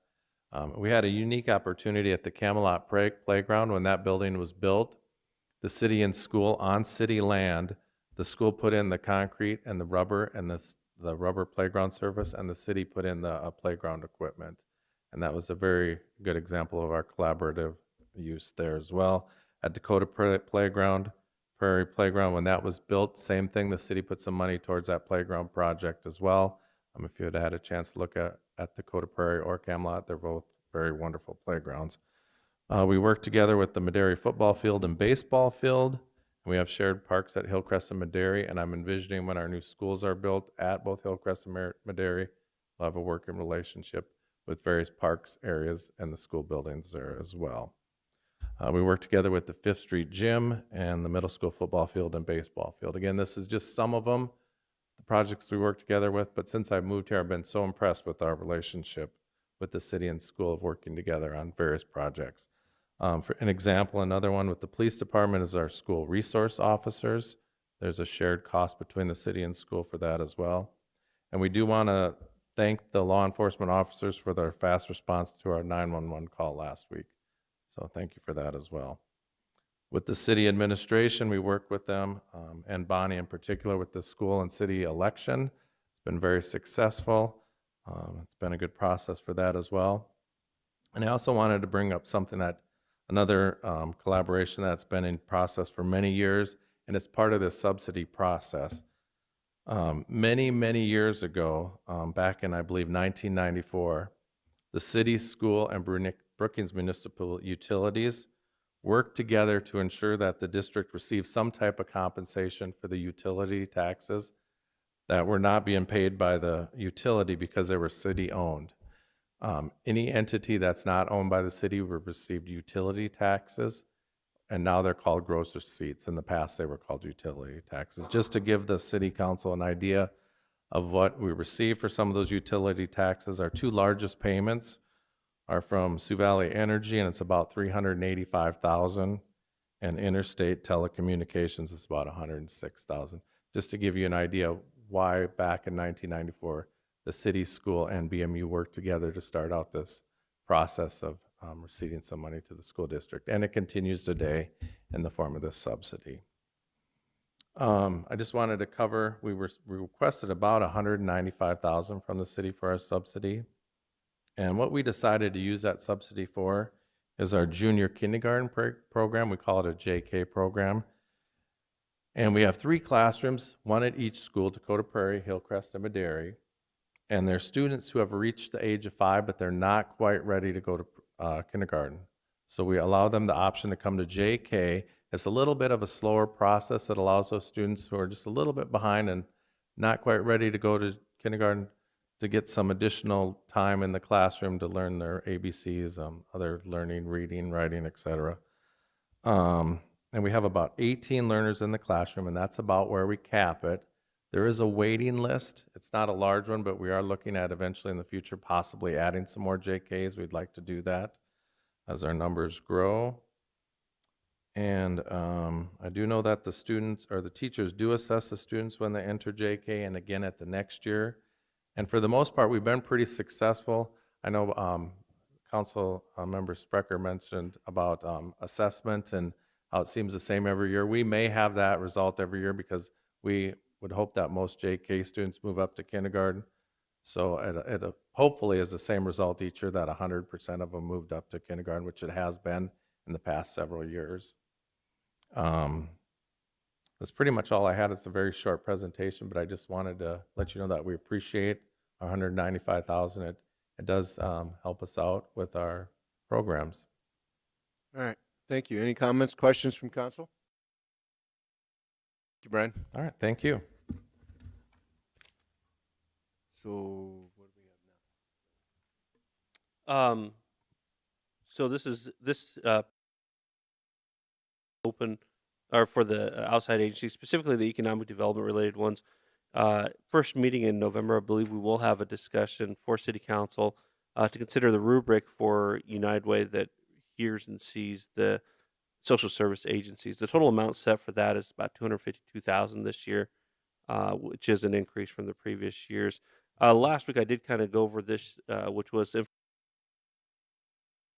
We had a unique opportunity at the Camelot Playground when that building was built. The city and school on city land, the school put in the concrete and the rubber and the rubber playground surface, and the city put in the playground equipment. And that was a very good example of our collaborative use there as well. At Dakota Prairie Playground, when that was built, same thing, the city put some money towards that playground project as well. If you had a chance to look at Dakota Prairie or Camelot, they're both very wonderful playgrounds. We work together with the Madary football field and baseball field. We have shared parks at Hillcrest and Madary, and I'm envisioning when our new schools are built at both Hillcrest and Madary, we'll have a working relationship with various parks, areas, and the school buildings there as well. We work together with the Fifth Street Gym and the middle school football field and baseball field. Again, this is just some of them, the projects we work together with, but since I moved here, I've been so impressed with our relationship with the city and school of working together on various projects. For an example, another one with the police department is our school resource officers. There's a shared cost between the city and school for that as well. And we do want to thank the law enforcement officers for their fast response to our 911 call last week. So thank you for that as well. With the city administration, we work with them, and Bonnie in particular, with the school and city election. It's been very successful. It's been a good process for that as well. And I also wanted to bring up something that another collaboration that's been in process for many years and it's part of this subsidy process. Many, many years ago, back in, I believe, 1994, the city, school, and Brookings Municipal Utilities worked together to ensure that the district received some type of compensation for the utility taxes that were not being paid by the utility because they were city-owned. Any entity that's not owned by the city would receive utility taxes, and now they're called gross receipts. In the past, they were called utility taxes. Just to give the city council an idea of what we receive for some of those utility taxes, our two largest payments are from Sioux Valley Energy, and it's about $385,000, and Interstate Telecommunications is about $106,000. Just to give you an idea of why back in 1994, the city, school, and BMU worked together to start out this process of receiving some money to the school district, and it continues today in the form of this subsidy. I just wanted to cover, we requested about $195,000 from the city for our subsidy. And what we decided to use that subsidy for is our junior kindergarten program. We call it a JK program. And we have 3 classrooms, one at each school, Dakota Prairie, Hillcrest, and Madera. And they're students who have reached the age of 5, but they're not quite ready to go to kindergarten. So we allow them the option to come to JK. It's a little bit of a slower process that allows those students who are just a little bit behind and not quite ready to go to kindergarten to get some additional time in the classroom to learn their ABCs, other learning, reading, writing, etc. And we have about 18 learners in the classroom, and that's about where we cap it. There is a waiting list. It's not a large one, but we are looking at eventually in the future possibly adding some more JKs. We'd like to do that as our numbers grow. And I do know that the students or the teachers do assess the students when they enter JK and again at the next year. And for the most part, we've been pretty successful. I know Council Member Sprecher mentioned about assessment and how it seems the same every year. We may have that result every year because we would hope that most JK students move up to kindergarten. So it hopefully is the same result each year, that 100% of them moved up to kindergarten, which it has been in the past several years. That's pretty much all I had. It's a very short presentation, but I just wanted to let you know that we appreciate our $195,000. It does help us out with our programs. All right. Thank you. Any comments, questions from council? Thank you, Brian. All right, thank you. So what do we have now? So this open or for the outside agencies, specifically the economic development related ones. First meeting in November, I believe we will have a discussion for City Council to consider the rubric for United Way that hears and sees the social service agencies. The total amount set for that is about $252,000 this year, which is an increase from the previous years. Last week I did kind of go over this, which was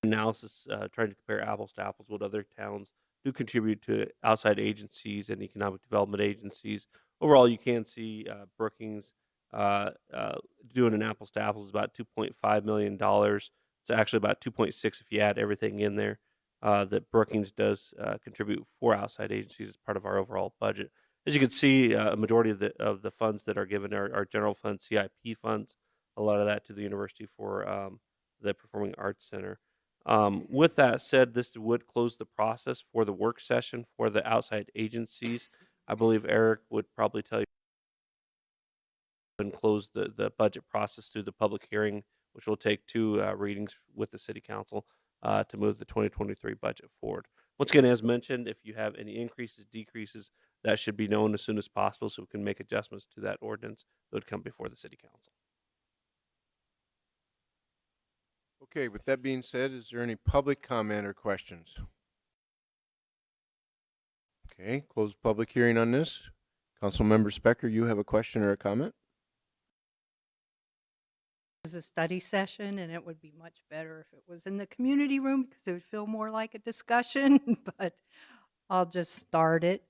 analysis trying to compare apples to apples, what other towns do contribute to outside agencies and economic development agencies. Overall, you can see Brookings doing an apples to apples is about $2.5 million. It's actually about 2.6 if you add everything in there that Brookings does contribute for outside agencies as part of our overall budget. As you can see, a majority of the funds that are given are general fund CIP funds. A lot of that to the university for the Performing Arts Center. With that said, this would close the process for the work session for the outside agencies. I believe Eric would probably tell you and close the budget process through the public hearing, which will take 2 readings with the City Council to move the 2023 budget forward. Once again, as mentioned, if you have any increases, decreases, that should be known as soon as possible so we can make adjustments to that ordinance that would come before the City Council. Okay, with that being said, is there any public comment or questions? Okay, close the public hearing on this. Councilmember Specker, you have a question or a comment? Is a study session, and it would be much better if it was in the community room because it would feel more like a discussion, but I'll just start it.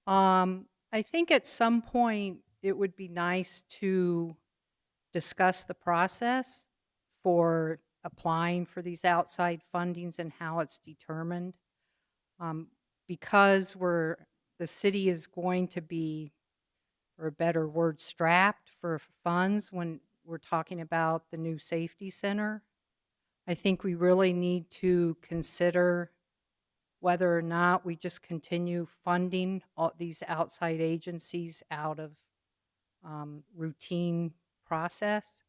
I think at some point it would be nice to discuss the process for applying for these outside fundings and how it's determined. Because we're the city is going to be, for a better word, strapped for funds when we're talking about the new safety center. I think we really need to consider whether or not we just continue funding all these outside agencies out of routine process,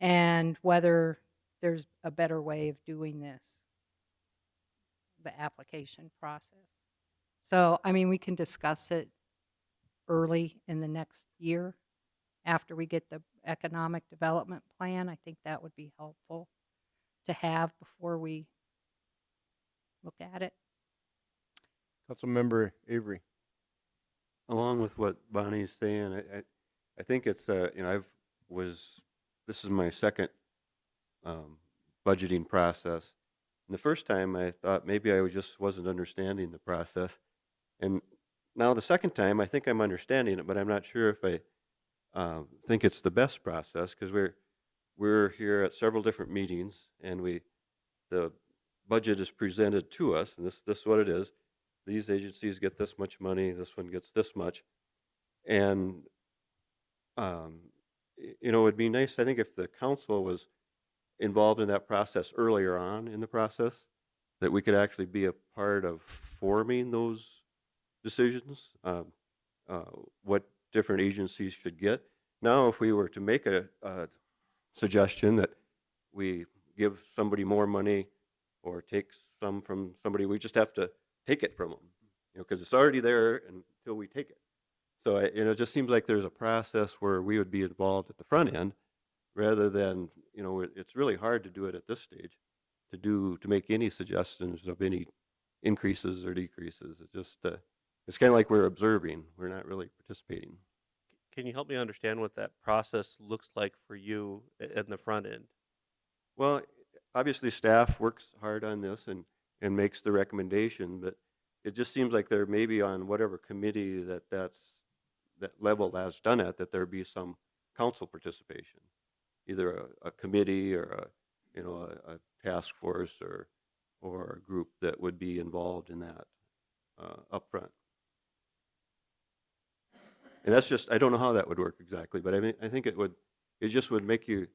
and whether there's a better way of doing this, the application process. So, I mean, we can discuss it early in the next year after we get the economic development plan. I think that would be helpful to have before we look at it. Councilmember Avery. Along with what Bonnie's saying, I think it's, this is my second budgeting process. And the first time I thought maybe I just wasn't understanding the process. And now the second time, I think I'm understanding it, but I'm not sure if I think it's the best process, because we're here at several different meetings, and the budget is presented to us, and this is what it is. These agencies get this much money, this one gets this much. And, it'd be nice, I think, if the council was involved in that process earlier on in the process, that we could actually be a part of forming those decisions, what different agencies should get. Now, if we were to make a suggestion that we give somebody more money or take some from somebody, we just have to take it from them, because it's already there until we take it. So it just seems like there's a process where we would be involved at the front end, rather than, it's really hard to do it at this stage, to make any suggestions of any increases or decreases. It's just it's kind of like we're observing. We're not really participating. Can you help me understand what that process looks like for you in the front end? Well, obviously staff works hard on this and makes the recommendation, but it just seems like there may be on whatever committee that level that's done at, that there be some council participation, either a committee or a task force or a group that would be involved in that up front. And that's just, I don't know how that would work exactly, but I think it just would make you,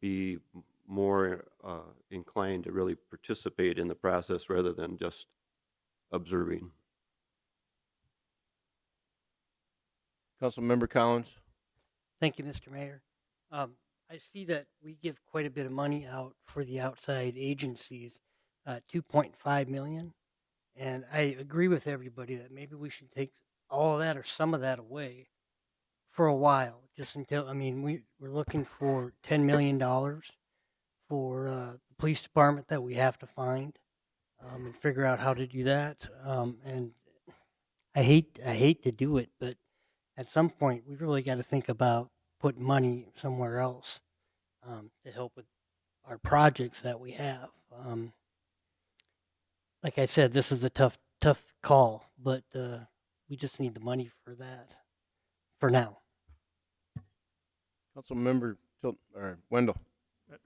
be more inclined to really participate in the process rather than just observing. Councilmember Collins. Thank you, Mr. Mayor. I see that we give quite a bit of money out for the outside agencies, $2.5 million. And I agree with everybody that maybe we should take all of that or some of that away for a while, just until, we're looking for $10 million for the police department that we have to find and figure out how to do that. And I hate to do it, but at some point we really got to think about putting money somewhere else to help with our projects that we have. Like I said, this is a tough call, but we just need the money for that for now. Councilmember Wendell.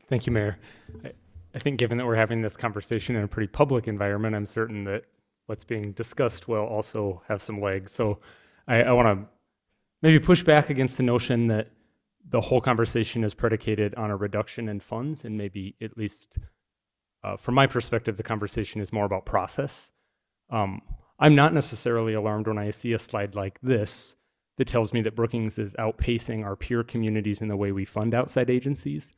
Thank you, Mayor. I think given that we're having this conversation in a pretty public environment, I'm certain that what's being discussed will also have some legs. So I want to maybe push back against the notion that the whole conversation is predicated on a reduction in funds, and maybe, at least from my perspective, the conversation is more about process. I'm not necessarily alarmed when I see a slide like this that tells me that Brookings is outpacing our peer communities in the way we fund outside agencies.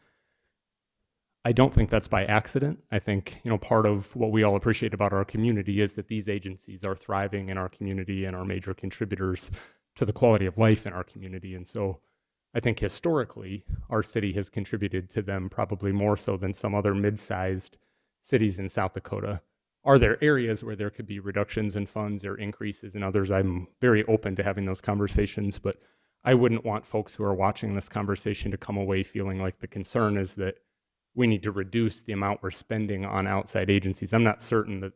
I don't think that's by accident. I think, part of what we all appreciate about our community is that these agencies are thriving in our community and are major contributors to the quality of life in our community. And so I think historically, our city has contributed to them probably more so than some other mid-sized cities in South Dakota. Are there areas where there could be reductions in funds or increases in others? I'm very open to having those conversations, but I wouldn't want folks who are watching this conversation to come away feeling like the concern is that we need to reduce the amount we're spending on outside agencies. I'm not certain that,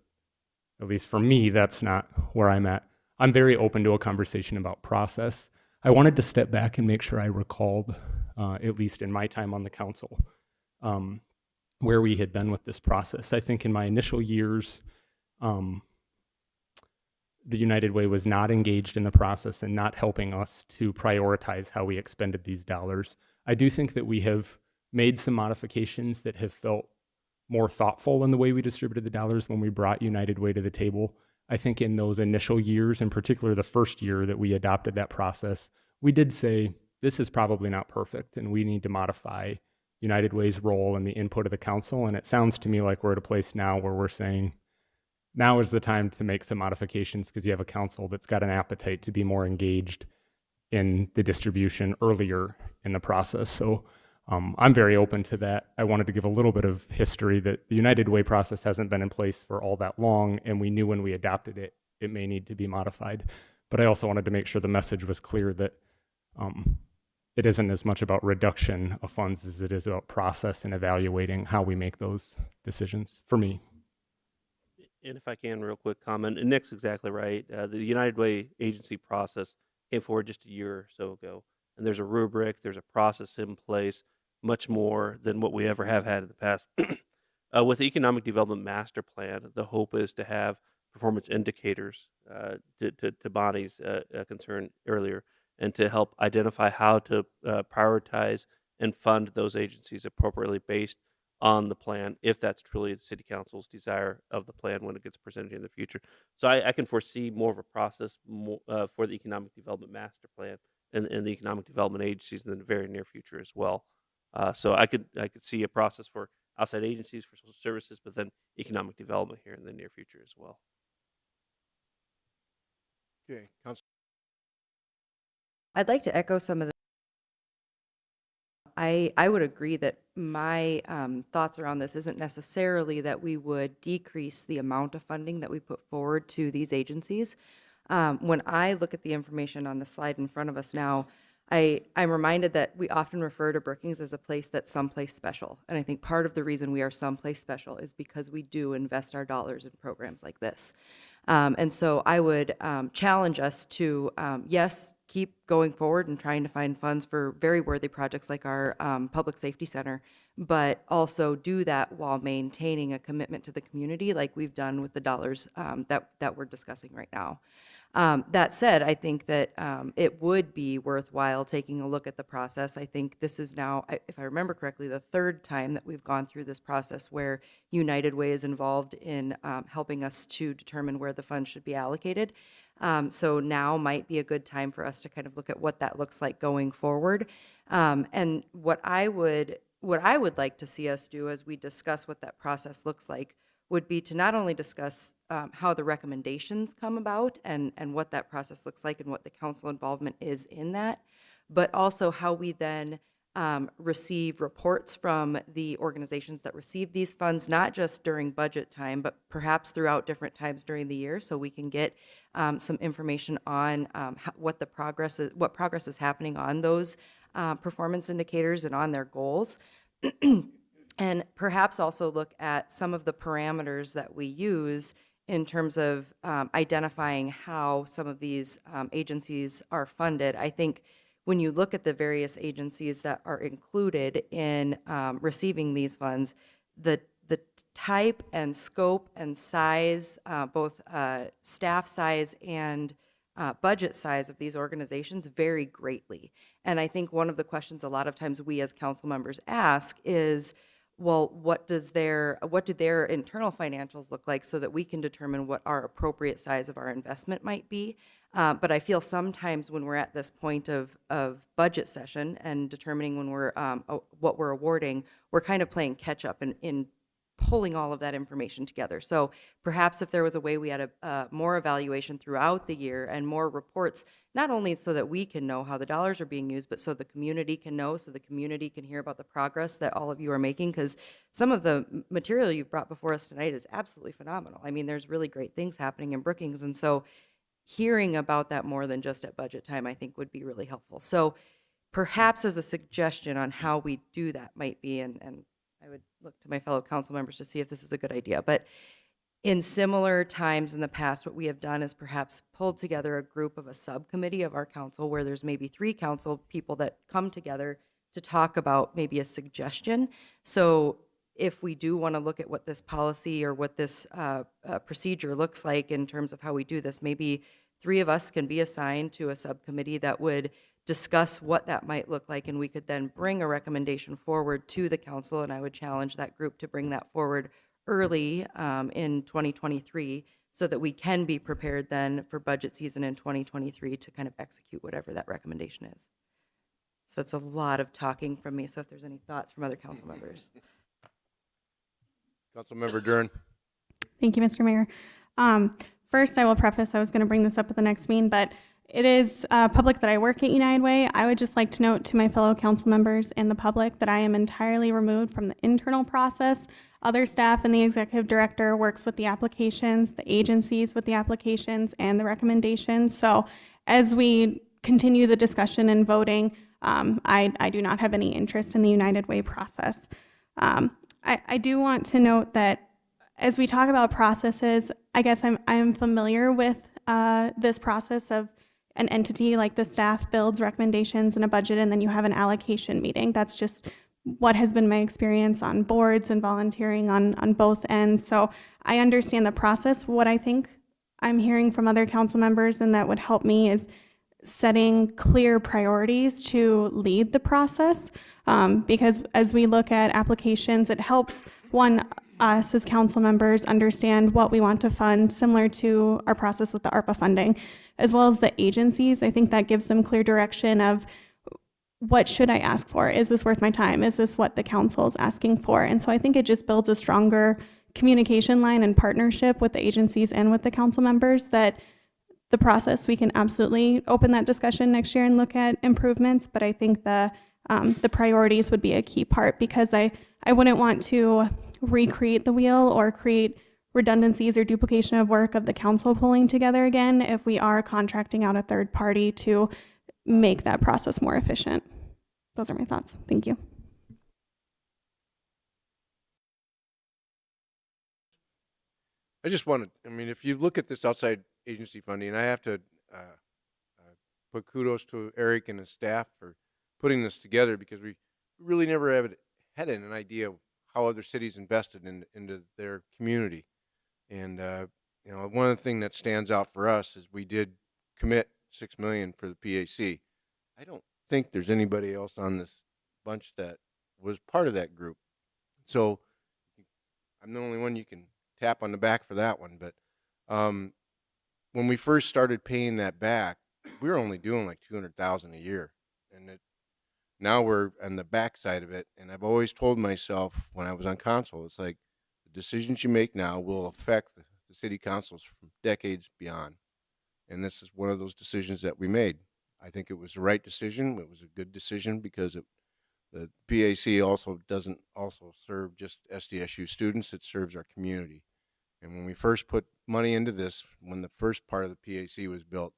at least for me, that's not where I'm at. I'm very open to a conversation about process. I wanted to step back and make sure I recalled, at least in my time on the council, where we had been with this process. I think in my initial years, the United Way was not engaged in the process and not helping us to prioritize how we expended these dollars. I do think that we have made some modifications that have felt more thoughtful in the way we distributed the dollars when we brought United Way to the table. I think in those initial years, in particular the first year that we adopted that process, we did say, this is probably not perfect and we need to modify United Way's role and the input of the council. And it sounds to me like we're at a place now where we're saying, now is the time to make some modifications because you have a council that's got an appetite to be more engaged in the distribution earlier in the process. So I'm very open to that. I wanted to give a little bit of history that the United Way process hasn't been in place for all that long, and we knew when we adopted it, it may need to be modified. But I also wanted to make sure the message was clear that it isn't as much about reduction of funds as it is about process and evaluating how we make those decisions, for me. And if I can, real quick comment, and Nick's exactly right. The United Way agency process came forward just a year or so ago, and there's a rubric, there's a process in place, much more than what we ever have had in the past. With the Economic Development Master Plan, the hope is to have performance indicators, to Bonnie's concern earlier, and to help identify how to prioritize and fund those agencies appropriately based on the plan, if that's truly the city council's desire of the plan when it gets presented in the future. So I can foresee more of a process for the Economic Development Master Plan and the economic development agencies in the very near future as well. So I could see a process for outside agencies for social services, but then economic development here in the near future as well. Okay, Council. I'd like to echo some of the. I would agree that my thoughts around this isn't necessarily that we would decrease the amount of funding that we put forward to these agencies. When I look at the information on the slide in front of us now, I'm reminded that we often refer to Brookings as a place that's someplace special. And I think part of the reason we are someplace special is because we do invest our dollars in programs like this. And so I would challenge us to, yes, keep going forward and trying to find funds for very worthy projects like our Public Safety Center, but also do that while maintaining a commitment to the community like we've done with the dollars that we're discussing right now. That said, I think that it would be worthwhile taking a look at the process. I think this is now, if I remember correctly, the third time that we've gone through this process where United Way is involved in helping us to determine where the funds should be allocated. So now might be a good time for us to kind of look at what that looks like going forward. And what I would like to see us do as we discuss what that process looks like would be to not only discuss how the recommendations come about and what that process looks like and what the council involvement is in that, but also how we then receive reports from the organizations that receive these funds, not just during budget time, but perhaps throughout different times during the year, so we can get some information on what progress is happening on those performance indicators and on their goals. And perhaps also look at some of the parameters that we use in terms of identifying how some of these agencies are funded. I think when you look at the various agencies that are included in receiving these funds, the type and scope and size, both staff size and budget size of these organizations vary greatly. And I think one of the questions a lot of times we as council members ask is, well, what do their internal financials look like so that we can determine what our appropriate size of our investment might be? But I feel sometimes when we're at this point of budget session and determining when we're what we're awarding, we're kind of playing catch up in pulling all of that information together. So perhaps if there was a way we had a more evaluation throughout the year and more reports, not only so that we can know how the dollars are being used, but so the community can know, so the community can hear about the progress that all of you are making, because some of the material you've brought before us tonight is absolutely phenomenal. I mean, there's really great things happening in Brookings, and so hearing about that more than just at budget time, I think would be really helpful. So perhaps as a suggestion on how we do that might be, and I would look to my fellow council members to see if this is a good idea. But in similar times in the past, what we have done is perhaps pulled together a group of a subcommittee of our council where there's maybe 3 council people that come together to talk about maybe a suggestion. So if we do want to look at what this policy or what this procedure looks like in terms of how we do this, maybe 3 of us can be assigned to a subcommittee that would discuss what that might look like, and we could then bring a recommendation forward to the council, and I would challenge that group to bring that forward early in 2023 so that we can be prepared then for budget season in 2023 to kind of execute whatever that recommendation is. So it's a lot of talking from me, so if there's any thoughts from other council members. Councilmember Duran. Thank you, Mr. Mayor. First, I will preface, I was going to bring this up at the next meeting, but it is public that I work at United Way. I would just like to note to my fellow council members and the public that I am entirely removed from the internal process. Other staff and the executive director works with the applications, the agencies with the applications, and the recommendations. So as we continue the discussion and voting, I do not have any interest in the United Way process. I do want to note that as we talk about processes, I guess I'm familiar with this process of an entity like the staff builds recommendations and a budget, and then you have an allocation meeting. That's just what has been my experience on boards and volunteering on both ends. So I understand the process. What I think I'm hearing from other council members, and that would help me, is setting clear priorities to lead the process. Because as we look at applications, it helps, one, us as council members understand what we want to fund, similar to our process with the ARPA funding, as well as the agencies. I think that gives them clear direction of what should I ask for? Is this worth my time? Is this what the council is asking for? And so I think it just builds a stronger communication line and partnership with the agencies and with the council members, that the process, we can absolutely open that discussion next year and look at improvements. But I think the priorities would be a key part, because I wouldn't want to recreate the wheel or create redundancies or duplication of work of the council pulling together again if we are contracting out a third party to make that process more efficient. Those are my thoughts. Thank you. I just wanted, I mean, if you look at this outside agency funding, I have to put kudos to Eric and his staff for putting this together, because we really never had an idea of how other cities invested into their community. And, you know, one of the things that stands out for us is we did commit $6 million for the PAC. I don't think there's anybody else on this bunch that was part of that group. So I'm the only one you can tap on the back for that one. But when we first started paying that back, we were only doing like $200,000 a year, and now we're on the back side of it. And I've always told myself when I was on council, it's like the decisions you make now will affect the city councils from decades beyond. And this is one of those decisions that we made. I think it was the right decision. It was a good decision, because the PAC also doesn't also serve just SDSU students. It serves our community. And when we first put money into this, when the first part of the PAC was built,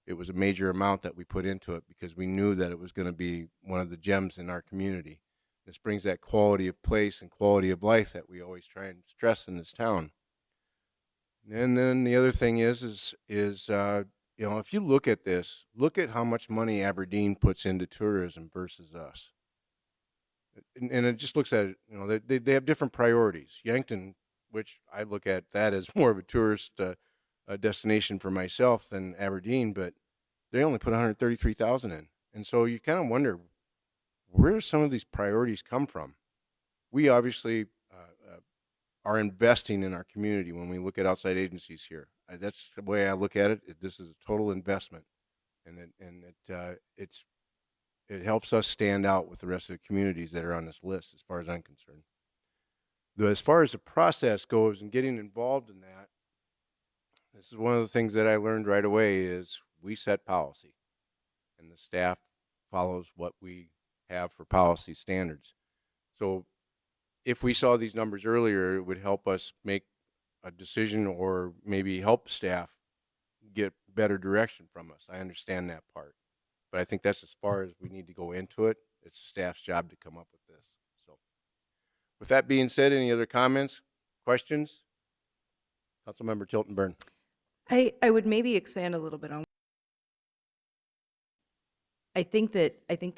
it was a major amount that we put into it, because we knew that it was going to be one of the gems in our community. This brings that quality of place and quality of life that we always try and stress in this town. And then the other thing is you know, if you look at this, look at how much money Aberdeen puts into tourism versus us. And it just looks at it, you know, they have different priorities. Yankton, which I look at that as more of a tourist destination for myself than Aberdeen, but they only put $133,000 in. And so you kind of wonder, where do some of these priorities come from? We obviously are investing in our community when we look at outside agencies here. That's the way I look at it. This is a total investment, and it helps us stand out with the rest of the communities that are on this list, as far as I'm concerned. Though as far as the process goes and getting involved in that, this is one of the things that I learned right away is we set policy, and the staff follows what we have for policy standards. So if we saw these numbers earlier, it would help us make a decision, or maybe help staff get better direction from us. I understand that part, but I think that's as far as we need to go into it. It's staff's job to come up with this. So with that being said, any other comments, questions? Councilmember Tilton Burn. I would maybe expand a little bit on. I think that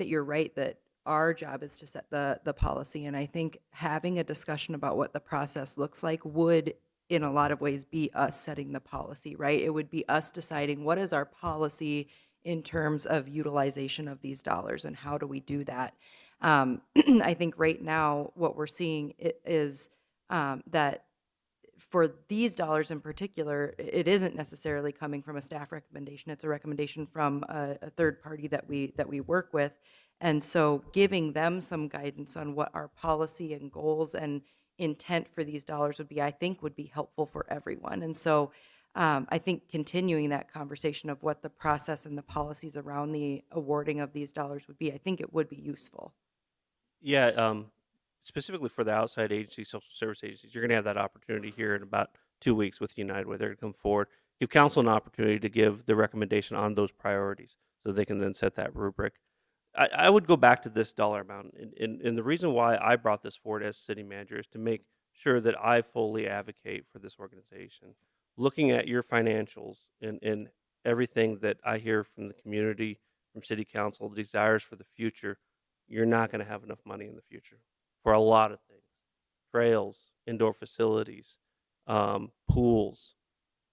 you're right that our job is to set the policy. And I think having a discussion about what the process looks like would, in a lot of ways, be us setting the policy, right? It would be us deciding what is our policy in terms of utilization of these dollars and how do we do that. I think right now what we're seeing is that for these dollars in particular, it isn't necessarily coming from a staff recommendation. It's a recommendation from a third party that we work with. And so giving them some guidance on what our policy and goals and intent for these dollars would be, I think would be helpful for everyone. And so I think continuing that conversation of what the process and the policies around the awarding of these dollars would be, I think it would be useful. Yeah, specifically for the outside agencies, social service agencies, you're going to have that opportunity here in about 2 weeks with United, where they're going to come forward, give council an opportunity to give the recommendation on those priorities so they can then set that rubric. I would go back to this dollar amount. And the reason why I brought this forward as city manager is to make sure that I fully advocate for this organization. Looking at your financials and everything that I hear from the community, from city council, the desires for the future, you're not going to have enough money in the future for a lot of things: trails, indoor facilities, pools,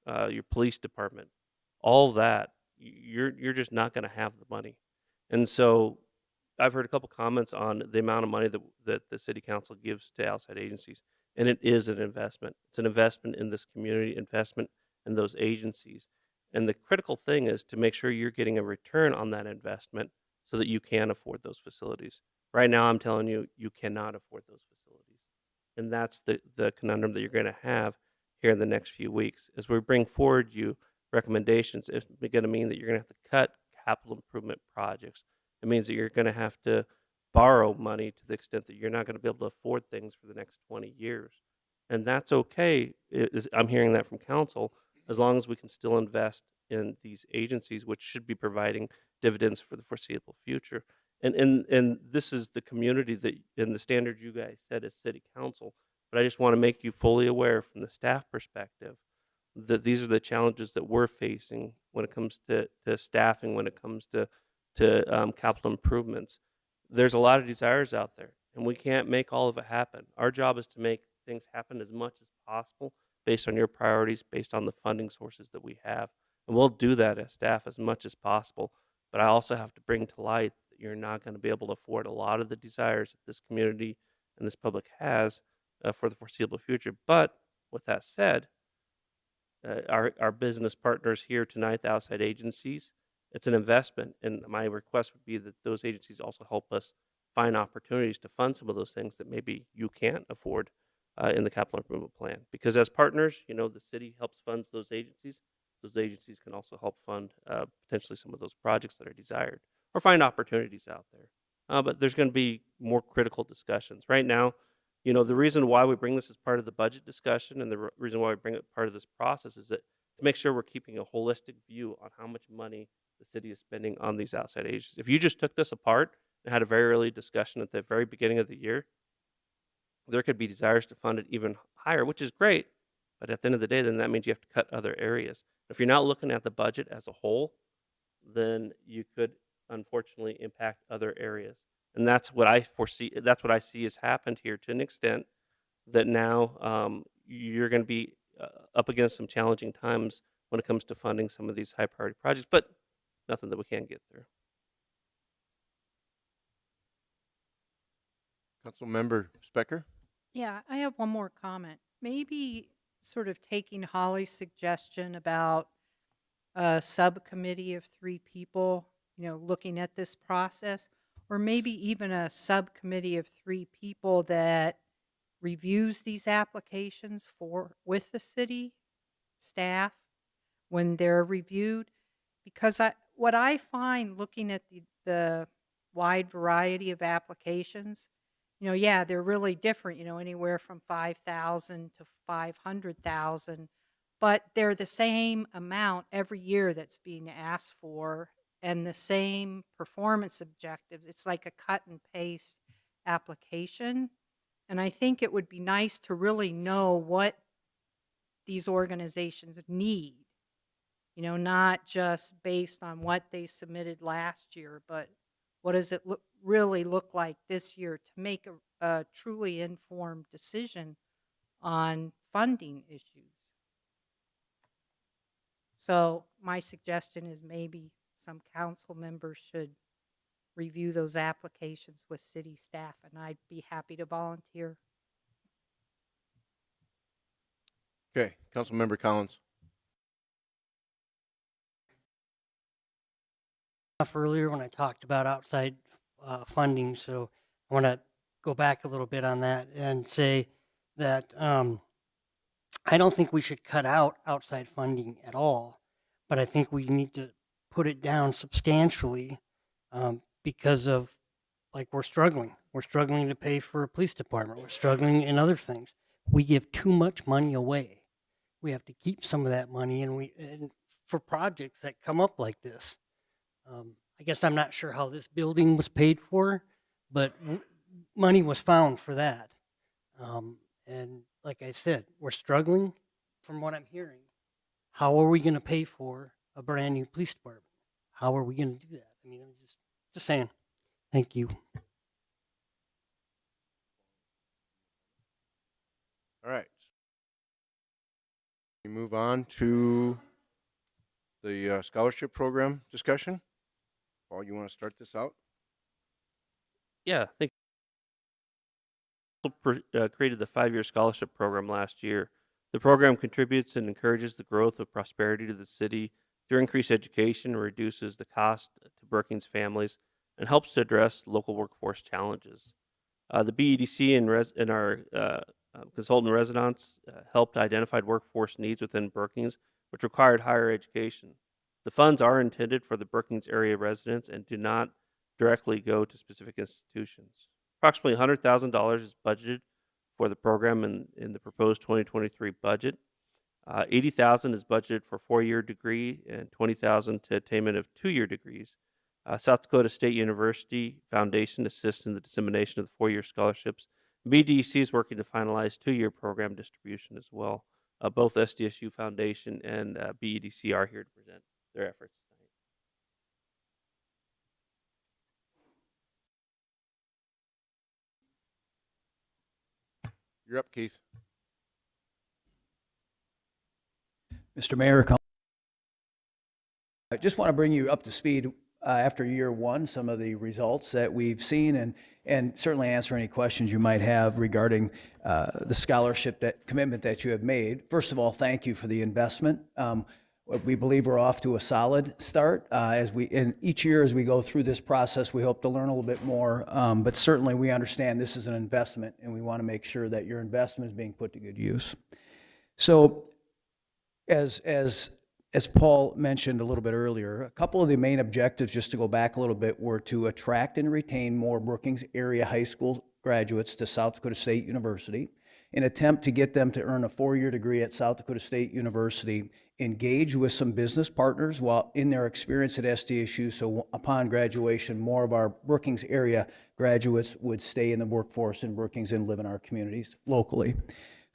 your police department, all that. You're just not going to have the money. And so I've heard a couple comments on the amount of money that the city council gives to outside agencies, and it is an investment. It's an investment in this community, investment in those agencies. And the critical thing is to make sure you're getting a return on that investment so that you can afford those facilities. Right now, I'm telling you, you cannot afford those facilities. And that's the conundrum that you're going to have here in the next few weeks. As we bring forward you recommendations, it's going to mean that you're going to have to cut capital improvement projects. It means that you're going to have to borrow money to the extent that you're not going to be able to afford things for the next 20 years. And that's okay. I'm hearing that from council, as long as we can still invest in these agencies, which should be providing dividends for the foreseeable future. And this is the community that, and the standards you guys set as city council. But I just want to make you fully aware from the staff perspective that these are the challenges that we're facing when it comes to staffing, when it comes to capital improvements. There's a lot of desires out there, and we can't make all of it happen. Our job is to make things happen as much as possible based on your priorities, based on the funding sources that we have. And we'll do that as staff as much as possible. But I also have to bring to light that you're not going to be able to afford a lot of the desires that this community and this public has for the foreseeable future. But with that said, our business partners here tonight, the outside agencies, it's an investment. And my request would be that those agencies also help us find opportunities to fund some of those things that maybe you can't afford in the capital improvement plan. Because as partners, you know, the city helps fund those agencies. Those agencies can also help fund potentially some of those projects that are desired or find opportunities out there. But there's going to be more critical discussions. Right now, you know, the reason why we bring this as part of the budget discussion and the reason why we bring it part of this process is that to make sure we're keeping a holistic view on how much money the city is spending on these outside agencies. If you just took this apart and had a very early discussion at the very beginning of the year, there could be desires to fund it even higher, which is great. But at the end of the day, then that means you have to cut other areas. If you're not looking at the budget as a whole, then you could unfortunately impact other areas. And that's what I foresee. That's what I see has happened here to an extent, that now you're going to be up against some challenging times when it comes to funding some of these high priority projects, but nothing that we can't get through. Councilmember Specker? Yeah, I have one more comment. Maybe sort of taking Holly's suggestion about a subcommittee of 3 people, you know, looking at this process, or maybe even a subcommittee of 3 people that reviews these applications with the city staff when they're reviewed. Because what I find looking at the wide variety of applications, you know, yeah, they're really different, you know, anywhere from 5,000 to 500,000, but they're the same amount every year that's being asked for and the same performance objectives. It's like a cut and paste application. And I think it would be nice to really know what these organizations need, you know, not just based on what they submitted last year, but what does it really look like this year to make a truly informed decision on funding issues. So my suggestion is maybe some council members should review those applications with city staff, and I'd be happy to volunteer. Okay, Councilmember Collins. Earlier when I talked about outside funding, so I want to go back a little bit on that and say that I don't think we should cut out outside funding at all, but I think we need to put it down substantially because of, like, we're struggling. We're struggling to pay for a police department. We're struggling in other things. We give too much money away. We have to keep some of that money, and for projects that come up like this. I guess I'm not sure how this building was paid for, but money was found for that. And like I said, we're struggling from what I'm hearing. How are we going to pay for a brand new police department? How are we going to do that? I mean, I'm just saying. Thank you. All right. We move on to the scholarship program discussion. Paul, you want to start this out? Yeah, I think created the 5-year scholarship program last year. The program contributes and encourages the growth of prosperity to the city through increased education, reduces the cost to Brookings families, and helps to address local workforce challenges. The BEDC and our consultant residents helped identify workforce needs within Brookings, which required higher education. The funds are intended for the Brookings area residents and do not directly go to specific institutions. Approximately $100,000 is budgeted for the program in the proposed 2023 budget. $80,000 is budgeted for 4-year degree and $20,000 to attainment of 2-year degrees. South Dakota State University Foundation assists in the dissemination of the 4-year scholarships. BDC is working to finalize 2-year program distribution as well. Both SDSU Foundation and BEDC are here to present their efforts tonight. You're up, Keith. Mr. Mayor, I just want to bring you up to speed after year one, some of the results that we've seen, and certainly answer any questions you might have regarding the scholarship commitment that you have made. First of all, thank you for the investment. We believe we're off to a solid start. And each year as we go through this process, we hope to learn a little bit more. But certainly we understand this is an investment, and we want to make sure that your investment is being put to good use. So, as Paul mentioned a little bit earlier, a couple of the main objectives, just to go back a little bit, were to attract and retain more Brookings area high school graduates to South Dakota State University, an attempt to get them to earn a 4-year degree at South Dakota State University, engage with some business partners while in their experience at SDSU, so upon graduation, more of our Brookings area graduates would stay in the workforce in Brookings and live in our communities locally.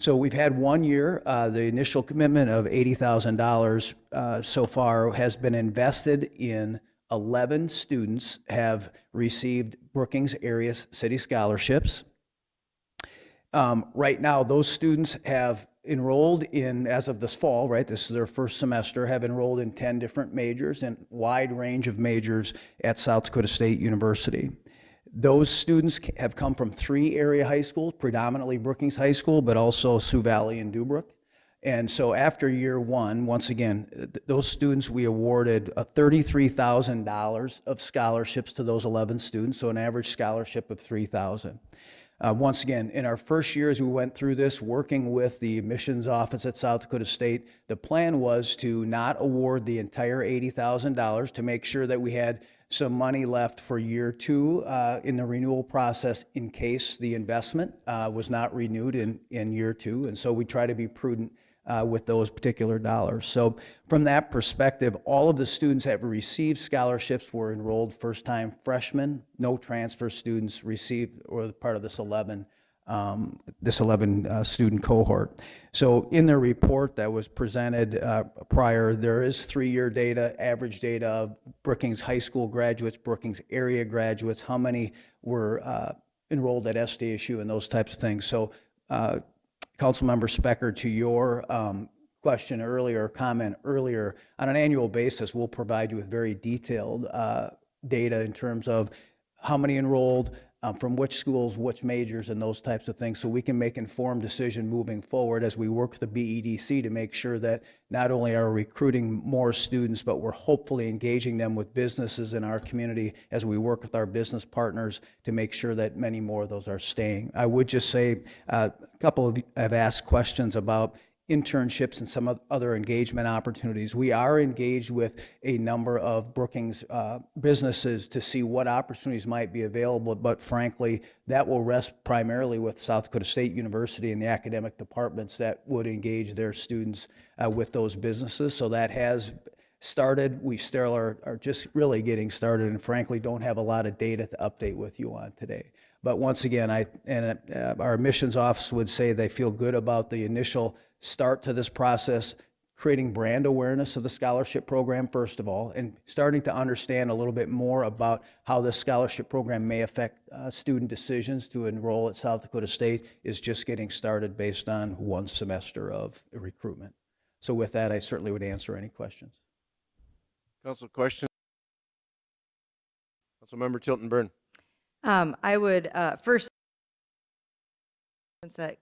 So we've had 1 year. The initial commitment of $80,000 so far has been invested in 11 students have received Brookings area city scholarships. Right now, those students have enrolled in, as of this fall, right, this is their first semester, have enrolled in 10 different majors and wide range of majors at South Dakota State University. Those students have come from 3 area high schools, predominantly Brookings High School, but also Sioux Valley and Dubrook. And so after year one, once again, those students, we awarded $33,000 of scholarships to those 11 students, so an average scholarship of $3,000. Once again, in our first year as we went through this, working with the admissions office at South Dakota State, the plan was to not award the entire $80,000 to make sure that we had some money left for year 2 in the renewal process in case the investment was not renewed in year 2. And so we try to be prudent with those particular dollars. So from that perspective, all of the students that received scholarships were enrolled first-time freshmen. No transfer students received or part of this 11 this 11 student cohort. So in their report that was presented prior, there is 3-year data, average data of Brookings high school graduates, Brookings area graduates, how many were enrolled at SDSU and those types of things. So Councilmember Specker, to your question earlier, comment earlier, on an annual basis, we'll provide you with very detailed data in terms of how many enrolled, from which schools, which majors, and those types of things, so we can make informed decision moving forward as we work with the BEDC to make sure that not only are we recruiting more students, but we're hopefully engaging them with businesses in our community as we work with our business partners to make sure that many more of those are staying. I would just say a couple of you have asked questions about internships and some other engagement opportunities. We are engaged with a number of Brookings businesses to see what opportunities might be available, but frankly, that will rest primarily with South Dakota State University and the academic departments that would engage their students with those businesses. So that has started. We still are just really getting started, and frankly don't have a lot of data to update with you on today. But once again, our admissions office would say they feel good about the initial start to this process, creating brand awareness of the scholarship program, first of all, and starting to understand a little bit more about how this scholarship program may affect student decisions to enroll at South Dakota State is just getting started based on 1 semester of recruitment. So with that, I certainly would answer any questions. Council question? Councilmember Tilton Burn. I would first that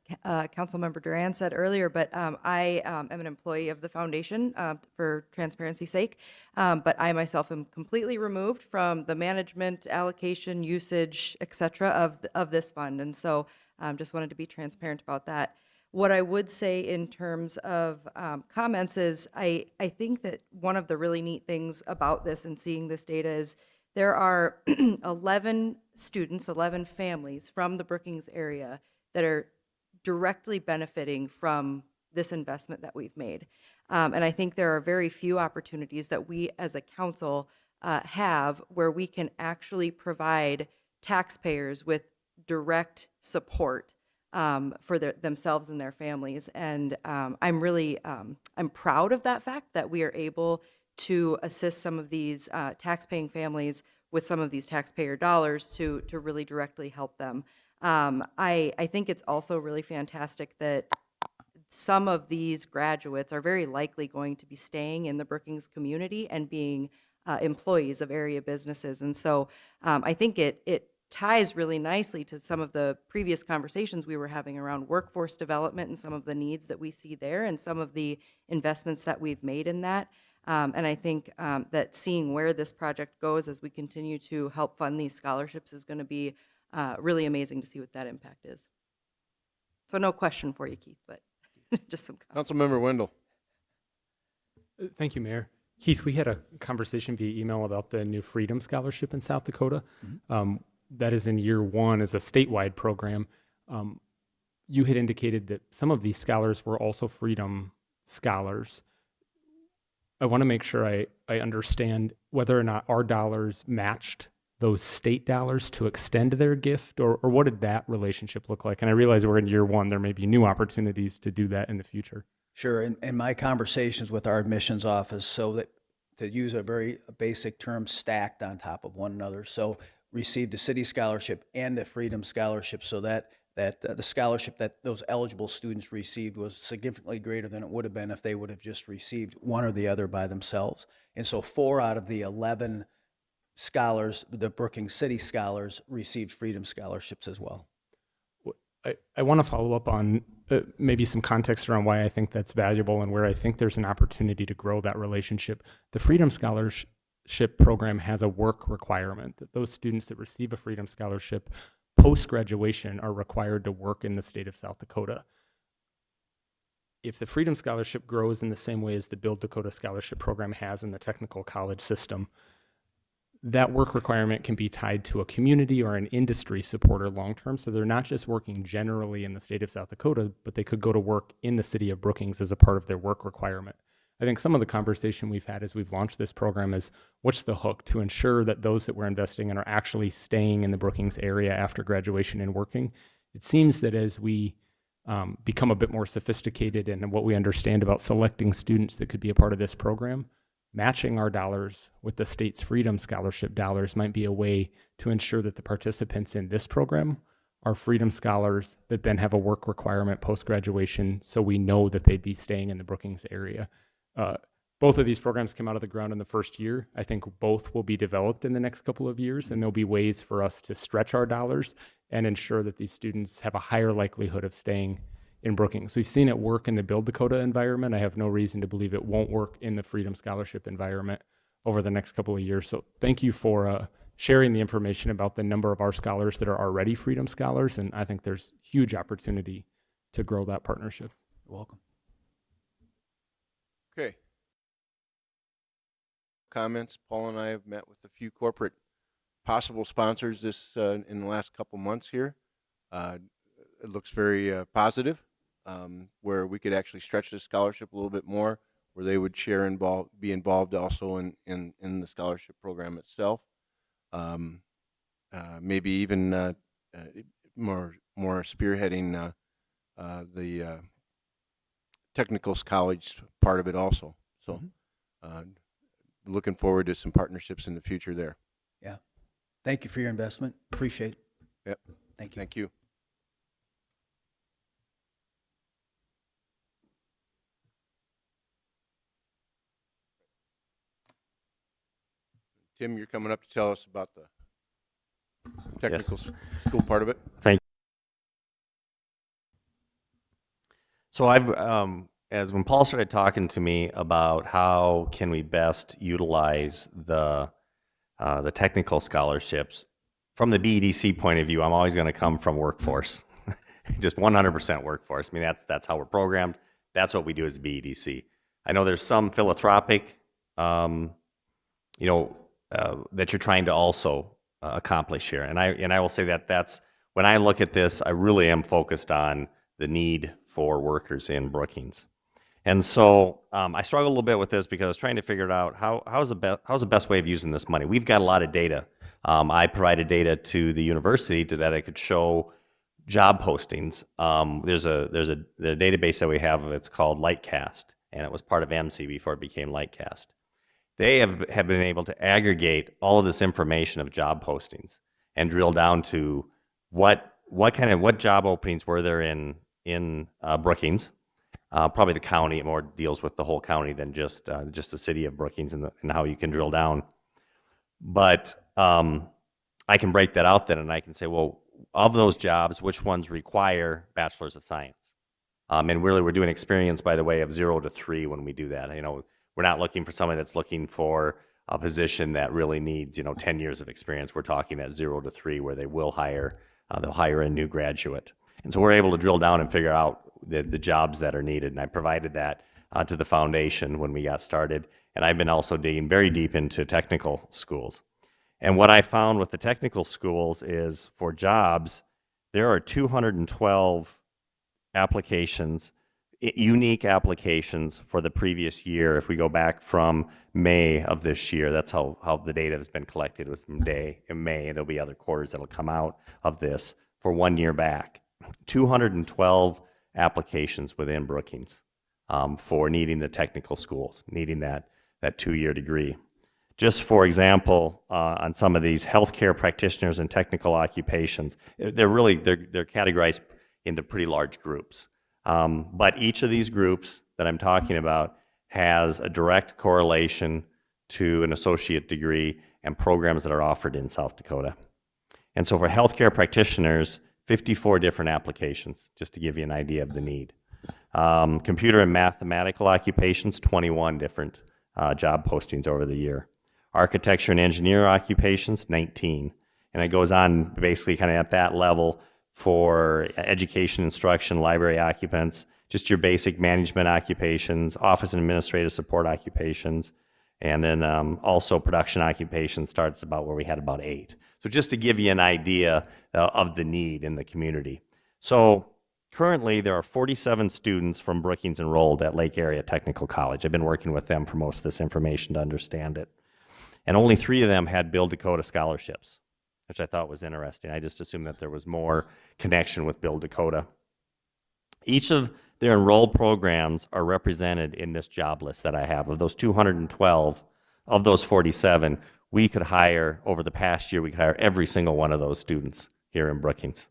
Councilmember Duran said earlier, but I am an employee of the foundation for transparency's sake, but I myself am completely removed from the management, allocation, usage, et cetera, of this fund, and so just wanted to be transparent about that. What I would say in terms of comments is I think that one of the really neat things about this and seeing this data is there are 11 students, 11 families from the Brookings area that are directly benefiting from this investment that we've made. And I think there are very few opportunities that we as a council have where we can actually provide taxpayers with direct support for themselves and their families. And I'm really, I'm proud of that fact that we are able to assist some of these tax-paying families with some of these taxpayer dollars to really directly help them. I think it's also really fantastic that some of these graduates are very likely going to be staying in the Brookings community and being employees of area businesses. And so I think it ties really nicely to some of the previous conversations we were having around workforce development and some of the needs that we see there and some of the investments that we've made in that. And I think that seeing where this project goes as we continue to help fund these scholarships is going to be really amazing to see what that impact is. So no question for you, Keith, but just some comments. Councilmember Wendell. Thank you, Mayor. Keith, we had a conversation via email about the new Freedom Scholarship in South Dakota. That is in year 1 as a statewide program. You had indicated that some of these scholars were also Freedom Scholars. I want to make sure I understand whether or not our dollars matched those state dollars to extend their gift, or what did that relationship look like? And I realize we're in year 1, there may be new opportunities to do that in the future. Sure, in my conversations with our admissions office, so that, to use a very basic term, stacked on top of one another. So received a city scholarship and a Freedom Scholarship, so that the scholarship that those eligible students received was significantly greater than it would have been if they would have just received one or the other by themselves. And so 4 out of the 11 scholars, the Brookings City scholars, received Freedom Scholarships as well. I want to follow up on maybe some context around why I think that's valuable and where I think there's an opportunity to grow that relationship. The Freedom Scholarship program has a work requirement that those students that receive a Freedom Scholarship post-graduation are required to work in the state of South Dakota. If the Freedom Scholarship grows in the same way as the Build Dakota Scholarship program has in the technical college system, that work requirement can be tied to a community or an industry supporter long-term, so they're not just working generally in the state of South Dakota, but they could go to work in the city of Brookings as a part of their work requirement. I think some of the conversation we've had as we've launched this program is what's the hook to ensure that those that we're investing in are actually staying in the Brookings area after graduation and working. It seems that as we become a bit more sophisticated in what we understand about selecting students that could be a part of this program, matching our dollars with the state's Freedom Scholarship dollars might be a way to ensure that the participants in this program are Freedom Scholars that then have a work requirement post-graduation, so we know that they'd be staying in the Brookings area. Both of these programs came out of the ground in the first year. I think both will be developed in the next couple of years, and there'll be ways for us to stretch our dollars and ensure that these students have a higher likelihood of staying in Brookings. We've seen it work in the Build Dakota environment. I have no reason to believe it won't work in the Freedom Scholarship environment over the next couple of years. So thank you for sharing the information about the number of our scholars that are already Freedom Scholars, and I think there's huge opportunity to grow that partnership. You're welcome. Okay. Comments? Paul and I have met with a few corporate possible sponsors this in the last couple months here. It looks very positive, where we could actually stretch the scholarship a little bit more, where they would share be involved also in the scholarship program itself. Maybe even more spearheading the technical college part of it also. So looking forward to some partnerships in the future there. Yeah. Thank you for your investment. Appreciate it. Yep. Thank you. Thank you. Tim, you're coming up to tell us about the technical school part of it. Thank you. So I've, as when Paul started talking to me about how can we best utilize the technical scholarships, from the BEDC point of view, I'm always going to come from workforce, just 100% workforce. I mean, that's how we're programmed. That's what we do as a BEDC. I know there's some philanthropic, that you're trying to also accomplish here. And I will say that's, when I look at this, I really am focused on the need for workers in Brookings. And so I struggle a little bit with this because I was trying to figure it out. How's the best way of using this money? We've got a lot of data. I provided data to the university that I could show job postings. There's a database that we have. It's called Lightcast, and it was part of MC before it became Lightcast. They have been able to aggregate all of this information of job postings and drill down to what job openings were there in Brookings. Probably the county. It more deals with the whole county than just the city of Brookings and how you can drill down. But I can break that out then, and I can say, well, of those jobs, which ones require bachelors of science? And really, we're doing experience, by the way, of 0 to 3 when we do that. We're not looking for somebody that's looking for a position that really needs 10 years of experience. We're talking at 0 to 3, where they will hire they'll hire a new graduate. And so we're able to drill down and figure out the jobs that are needed. And I provided that to the foundation when we got started. And I've been also digging very deep into technical schools. And what I found with the technical schools is, for jobs, there are 212 applications, unique applications for the previous year. If we go back from May of this year, that's how the data has been collected. It was from May. There'll be other quarters that'll come out of this for 1 year back. 212 applications within Brookings for needing the technical schools, needing that 2-year degree. Just for example, on some of these healthcare practitioners and technical occupations, they're categorized into pretty large groups. But each of these groups that I'm talking about has a direct correlation to an associate degree and programs that are offered in South Dakota. And so for healthcare practitioners, 54 different applications, just to give you an idea of the need. Computer and mathematical occupations, 21 different job postings over the year. Architecture and engineer occupations, 19. And it goes on basically kind of at that level for education, instruction, library occupants, just your basic management occupations, office and administrative support occupations, and then also production occupations starts about where we had about 8. So just to give you an idea of the need in the community. So currently there are 47 students from Brookings enrolled at Lake Area Technical College. I've been working with them for most of this information to understand it. And only 3 of them had Build Dakota scholarships. which I thought was interesting. I just assumed that there was more connection with Build Dakota. Each of their enrolled programs are represented in this job list that I have. Of those 212, of those 47, we could hire, over the past year, we could hire every single one of those students here in Brookings.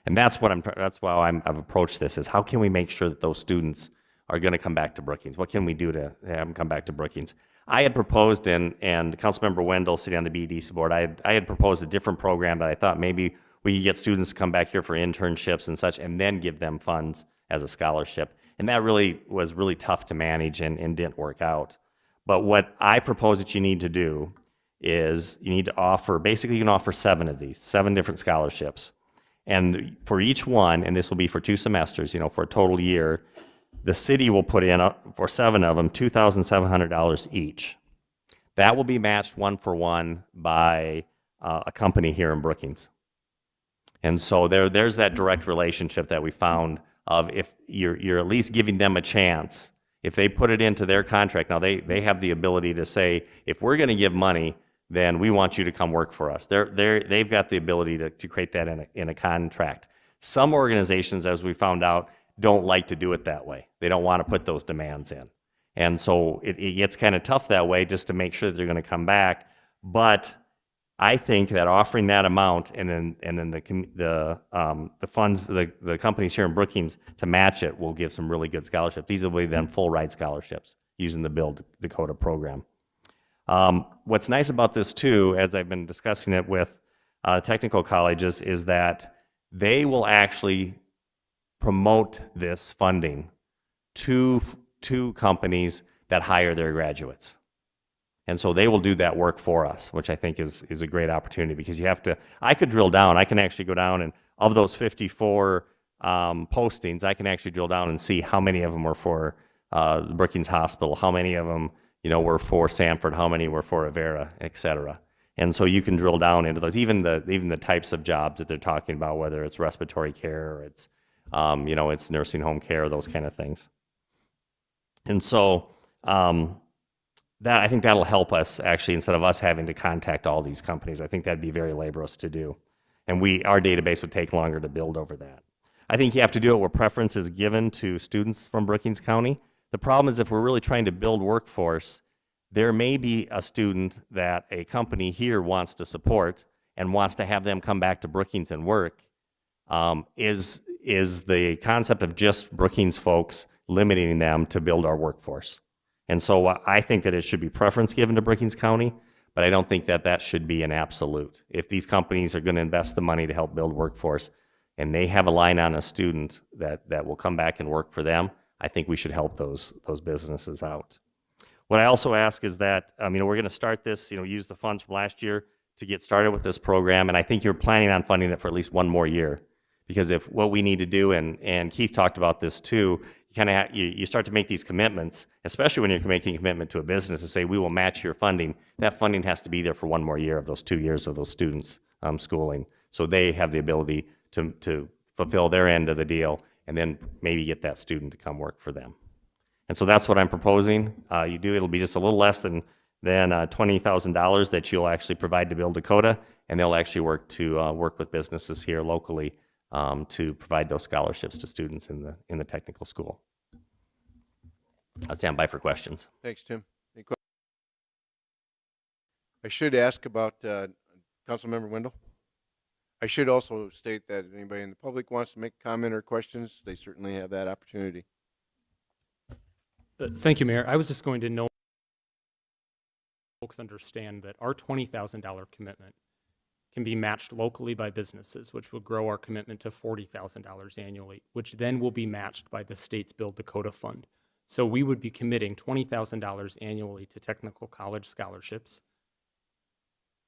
And that's why I've approached this, is how can we make sure that those students are going to come back to Brookings? What can we do to have them come back to Brookings? I had proposed, and Councilmember Wendell, sitting on the BEDC board, I had proposed a different program that I thought maybe we could get students to come back here for internships and such, and then give them funds as a scholarship. And that was really tough to manage and didn't work out. But what I propose that you need to do is you need to offer, basically you can offer 7 of these, 7 different scholarships. And for each one, and this will be for 2 semesters, for a total year, the city will put in, for 7 of them, $2,700 each. That will be matched 1-for-1 by a company here in Brookings. And so there's that direct relationship that we found of, if you're at least giving them a chance. If they put it into their contract, now they have the ability to say, if we're going to give money, then we want you to come work for us. They've got the ability to create that in a contract. Some organizations, as we found out, don't like to do it that way. They don't want to put those demands in. And so it gets kind of tough that way, just to make sure that they're going to come back. But I think that offering that amount, and then the funds, the companies here in Brookings to match it, will give some really good scholarships. These will be then full ride scholarships using the Build Dakota program. What's nice about this too, as I've been discussing it with technical colleges, is that they will actually promote this funding to companies that hire their graduates. And so they will do that work for us, which I think is a great opportunity, because I could drill down. I can actually go down, and of those 54 postings, I can actually drill down and see how many of them were for the Brookings Hospital, how many of them were for Sanford, how many were for Avera, et cetera. And so you can drill down into those, even the types of jobs that they're talking about, whether it's respiratory care or it's it's nursing home care, those kind of things. And so that, I think that'll help us, actually, instead of us having to contact all these companies. I think that'd be very laborious to do. And our database would take longer to build over that. I think you have to do it where preference is given to students from Brookings County. The problem is, if we're really trying to build workforce, there may be a student that a company here wants to support and wants to have them come back to Brookings and work. Is the concept of just Brookings folks limiting them to build our workforce? And so I think that it should be preference given to Brookings County, but I don't think that should be an absolute. If these companies are going to invest the money to help build workforce, and they have a line on a student that will come back and work for them, I think we should help those businesses out. What I also ask is that, we're going to start this, use the funds from last year to get started with this program, and I think you're planning on funding it for at least 1 more year. Because if what we need to do, and Keith talked about this too, you start to make these commitments, especially when you're making a commitment to a business to say, we will match your funding. That funding has to be there for 1 more year of those 2 years of those students' schooling. So they have the ability to fulfill their end of the deal, and then maybe get that student to come work for them. And so that's what I'm proposing. It'll be just a little less than $20,000 that you'll actually provide to Build Dakota, and they'll actually work with businesses here locally to provide those scholarships to students in the technical school. I'll stand by for questions. Thanks, Tim. Any questions? I should ask about Councilmember Wendell. I should also state that if anybody in the public wants to make a comment or questions, they certainly have that opportunity. Thank you, Mayor. I was just going to know folks understand that our $20,000 commitment can be matched locally by businesses, which would grow our commitment to $40,000 annually, which then will be matched by the state's Build Dakota Fund. So we would be committing $20,000 annually to technical college scholarships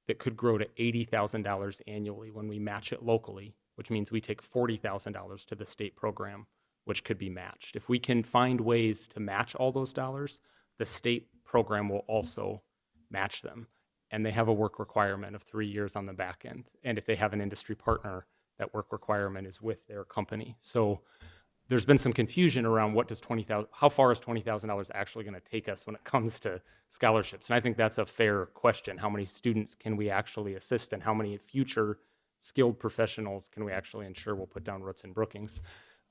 that could grow to $80,000 annually when we match it locally, which means we take $40,000 to the state program, which could be matched. If we can find ways to match all those dollars, the state program will also match them. And they have a work requirement of 3 years on the back end. And if they have an industry partner, that work requirement is with their company. So there's been some confusion around how far is $20,000 actually going to take us when it comes to scholarships? And I think that's a fair question. How many students can we actually assist, and how many future skilled professionals can we actually ensure will put down roots in Brookings?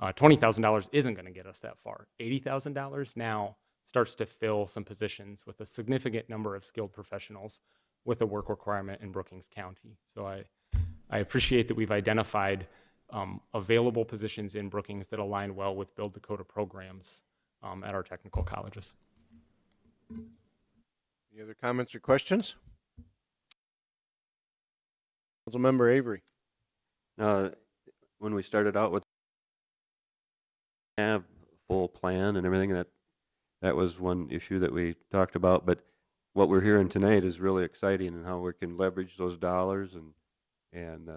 $20,000 isn't going to get us that far. $80,000 now starts to fill some positions with a significant number of skilled professionals with a work requirement in Brookings County. So I appreciate that we've identified available positions in Brookings that align well with Build Dakota programs at our technical colleges. Any other comments or questions? Councilmember Avery. When we started out with have a full plan and everything, that was one issue that we talked about. But what we're hearing tonight is really exciting, and how we can leverage those dollars and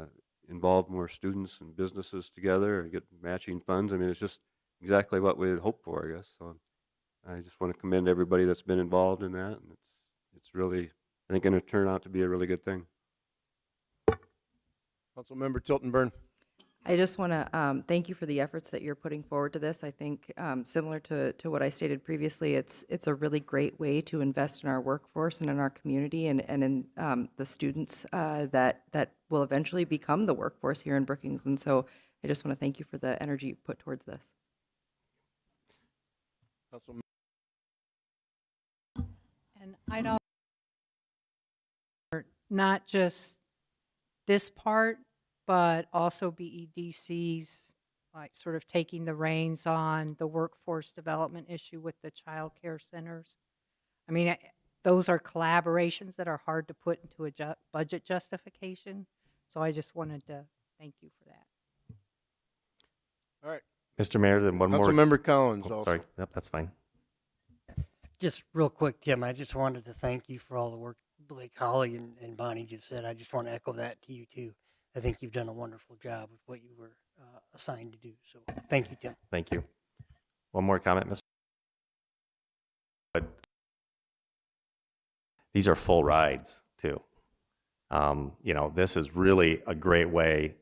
involve more students and businesses together and get matching funds. I mean, it's just exactly what we had hoped for, I guess. So I just want to commend everybody that's been involved in that, and it's really, I think, going to turn out to be a really good thing. Councilmember Tilton-Burn. I just want to thank you for the efforts that you're putting forward to this. I think similar to what I stated previously, it's a really great way to invest in our workforce and in our community, and in the students that will eventually become the workforce here in Brookings. And so I just want to thank you for the energy you put towards this. And I know not just this part, but also BEDC's like sort of taking the reins on the workforce development issue with the child care centers. I mean, those are collaborations that are hard to put into a budget justification. So I just wanted to thank you for that. All right. Mr. Mayor, then one more. Councilmember Collins also. Sorry, yep, that's fine. Just real quick, Tim, I just wanted to thank you for all the work Blake Holly and Bonnie just said. I just want to echo that to you too. I think you've done a wonderful job with what you were assigned to do. So thank you, Tim. Thank you. One more comment, Mr. But these are full rides too. This is really a great way.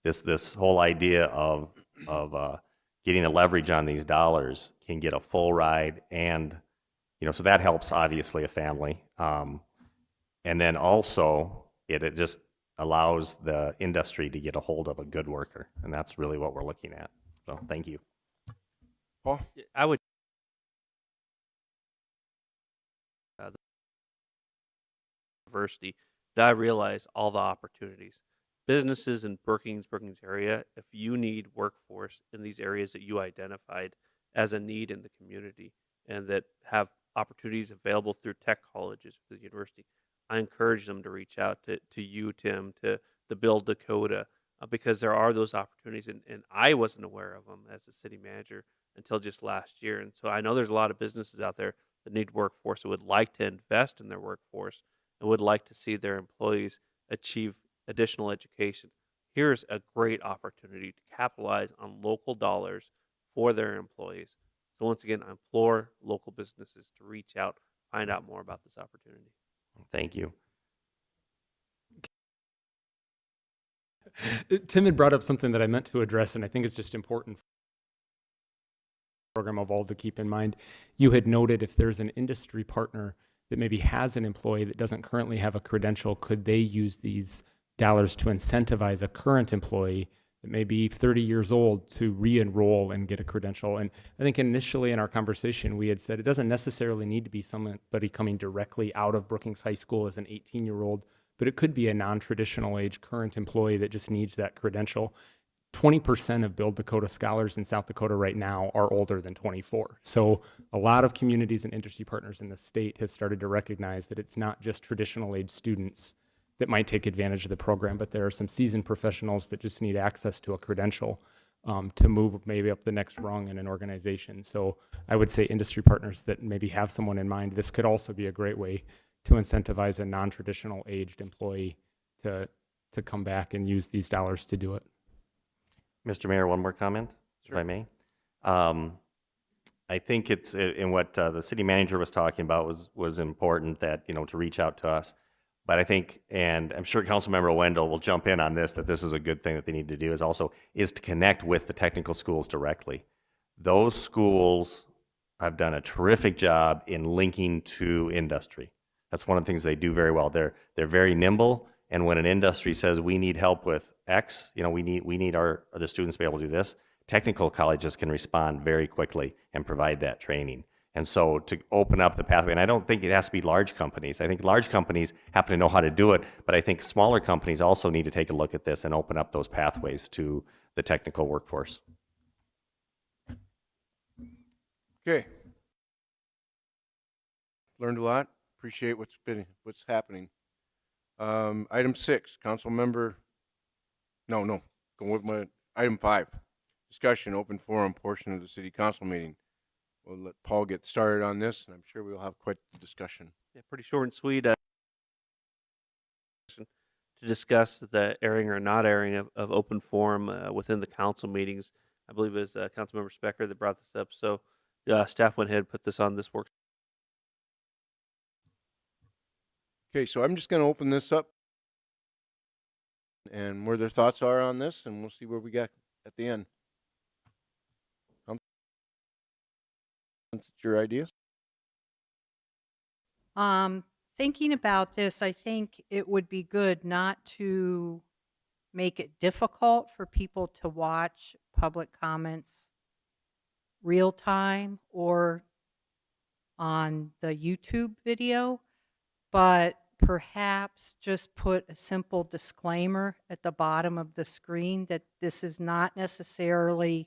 This whole idea of getting the leverage on these dollars can get a full ride, and so that helps obviously a family. And then also it just allows the industry to get a hold of a good worker, and that's really what we're looking at. So thank you. Paul? I would university, I realize all the opportunities. Businesses in Brookings area, if you need workforce in these areas that you identified as a need in the community and that have opportunities available through tech colleges, through the university, I encourage them to reach out to you, Tim, to the Build Dakota, because there are those opportunities, and I wasn't aware of them as a city manager until just last year. And so I know there's a lot of businesses out there that need workforce, that would like to invest in their workforce, and would like to see their employees achieve additional education. Here's a great opportunity to capitalize on local dollars for their employees. So once again, I implore local businesses to reach out, find out more about this opportunity. Thank you. Tim had brought up something that I meant to address, and I think it's just important for the program of all to keep in mind. You had noted if there's an industry partner that maybe has an employee that doesn't currently have a credential, could they use these dollars to incentivize a current employee that may be 30 years old to re-enroll and get a credential? And I think initially in our conversation, we had said it doesn't necessarily need to be somebody coming directly out of Brookings High School as an 18-year-old, but it could be a non-traditional age current employee that just needs that credential. 20% of Build Dakota scholars in South Dakota right now are older than 24. So a lot of communities and industry partners in the state have started to recognize that it's not just traditional age students that might take advantage of the program, but there are some seasoned professionals that just need access to a credential to move maybe up the next rung in an organization. So I would say industry partners that maybe have someone in mind, this could also be a great way to incentivize a non-traditional aged employee to come back and use these dollars to do it. Mr. Mayor, one more comment, Sure. if I may. I think it's in what the city manager was talking about was important, that to reach out to us. But I think, and I'm sure Councilmember Wendell will jump in on this, that this is a good thing that they need to do, is to connect with the technical schools directly. those schools have done a terrific job in linking to industry. That's one of the things they do very well. They're very nimble, and when an industry says we need help with X, we need the students to be able to do this, technical colleges can respond very quickly and provide that training. And so to open up the pathway, and I don't think it has to be large companies. I think large companies happen to know how to do it, but I think smaller companies also need to take a look at this and open up those pathways to the technical workforce. Okay. Learned a lot. Appreciate what's happening. Item 6, council member. No. Go with my item 5. Discussion, open forum portion of the city council meeting. We'll let Paul get started on this, and I'm sure we'll have quite the discussion. Yeah, pretty short and sweet. To discuss the airing or not airing of open forum within the council meetings. I believe it was Councilmember Specker that brought this up. So staff went ahead and put this on this work. Okay, so I'm just going to open this up and where their thoughts are on this, and we'll see where we get at the end. It's your idea? Thinking about this, I think it would be good not to make it difficult for people to watch public comments real time or on the YouTube video, but perhaps just put a simple disclaimer at the bottom of the screen that this is not necessarily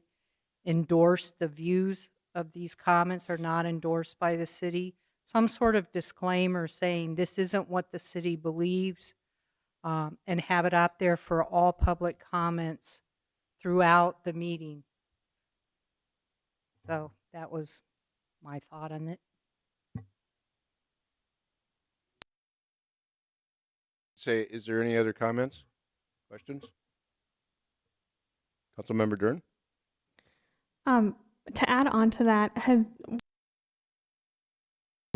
endorsed, the views of these comments are not endorsed by the city. Some sort of disclaimer saying this isn't what the city believes, and have it up there for all public comments throughout the meeting. So that was my thought on it. Say, is there any other comments, questions? Councilmember Dern? To add on to that,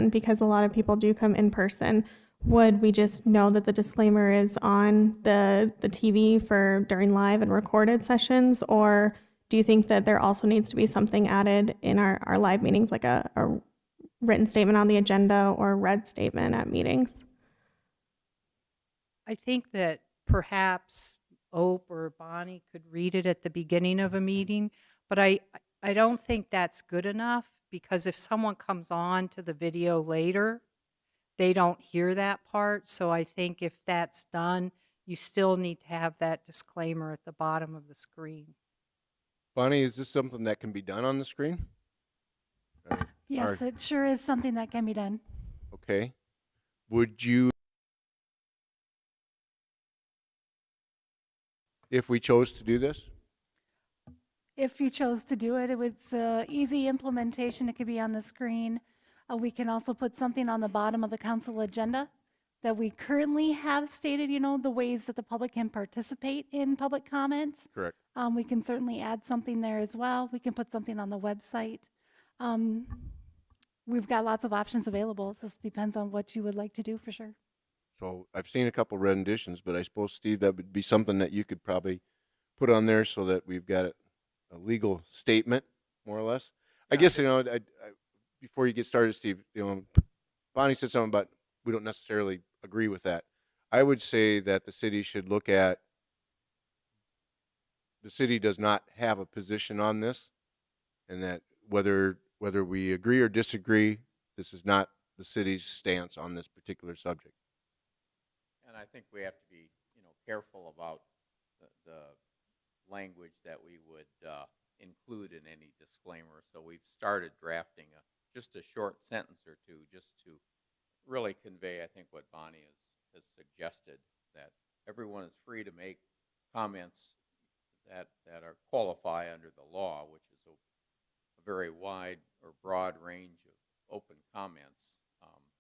because a lot of people do come in person, would we just know that the disclaimer is on the TV for during live and recorded sessions, or do you think that there also needs to be something added in our live meetings, like a written statement on the agenda or a read statement at meetings? I think that perhaps Ope or Bonnie could read it at the beginning of a meeting, but I don't think that's good enough, because if someone comes on to the video later, they don't hear that part. So I think if that's done, you still need to have that disclaimer at the bottom of the screen. Bonnie, is this something that can be done on the screen? Yes, it sure is something that can be done. Okay. Would you, if we chose to do this? If you chose to do it, it was easy implementation. It could be on the screen. We can also put something on the bottom of the council agenda that we currently have stated, the ways that the public can participate in public comments. Correct. We can certainly add something there as well. We can put something on the website. We've got lots of options available. This depends on what you would like to do, for sure. So I've seen a couple renditions, but I suppose, Steve, that would be something that you could probably put on there so that we've got a legal statement, more or less. I guess, I before you get started, Steve, Bonnie said something about we don't necessarily agree with that. I would say that the city should look at, the city does not have a position on this, and that whether we agree or disagree, this is not the city's stance on this particular subject. And I think we have to be, careful about the language that we would include in any disclaimer. So we've started drafting just a short sentence or two, just to really convey, I think, what Bonnie has suggested, that everyone is free to make comments that qualify under the law, which is a very wide or broad range of open comments.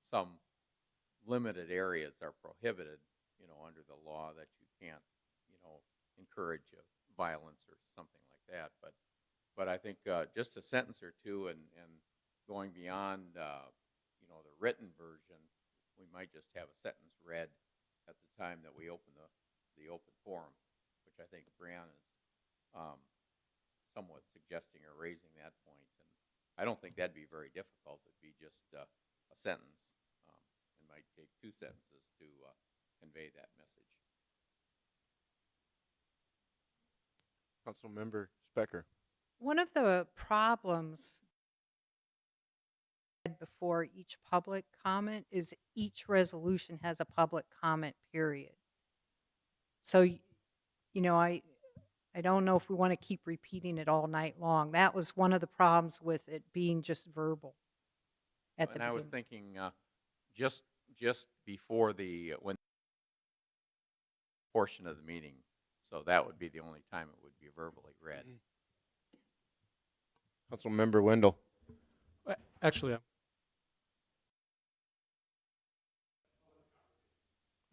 Some limited areas are prohibited, under the law, that you can't, encourage violence or something like that. But I think just a sentence or two, and going beyond, the written version, we might just have a sentence read at the time that we open the open forum, which I think Brianna's somewhat suggesting or raising that point. And I don't think that'd be very difficult. It'd be just a sentence. It might take 2 sentences to convey that message. Councilmember Specker. One of the problems before each public comment is each resolution has a public comment period. So, I don't know if we want to keep repeating it all night long. That was one of the problems with it being just verbal at the And I was beginning. thinking just before the when portion of the meeting, so that would be the only time it would be verbally read. Councilmember Wendell. Actually,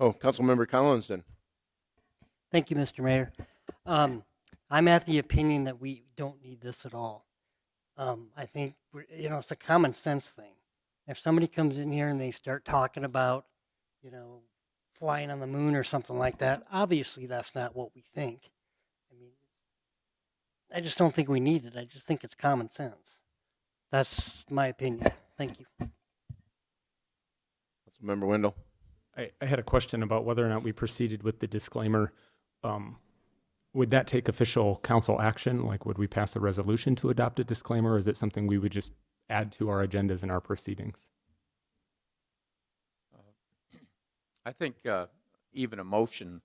Oh, Councilmember Collins then. Thank you, Mr. Mayor. I'm at the opinion that we don't need this at all. I think, it's a common sense thing. If somebody comes in here and they start talking about, flying on the moon or something like that, obviously that's not what we think. I mean, I just don't think we need it. I just think it's common sense. That's my opinion. Thank you. Councilmember Wendell. I had a question about whether or not we proceeded with the disclaimer. Would that take official council action? Like, would we pass a resolution to adopt a disclaimer, or is it something we would just add to our agendas and our proceedings? I think even a motion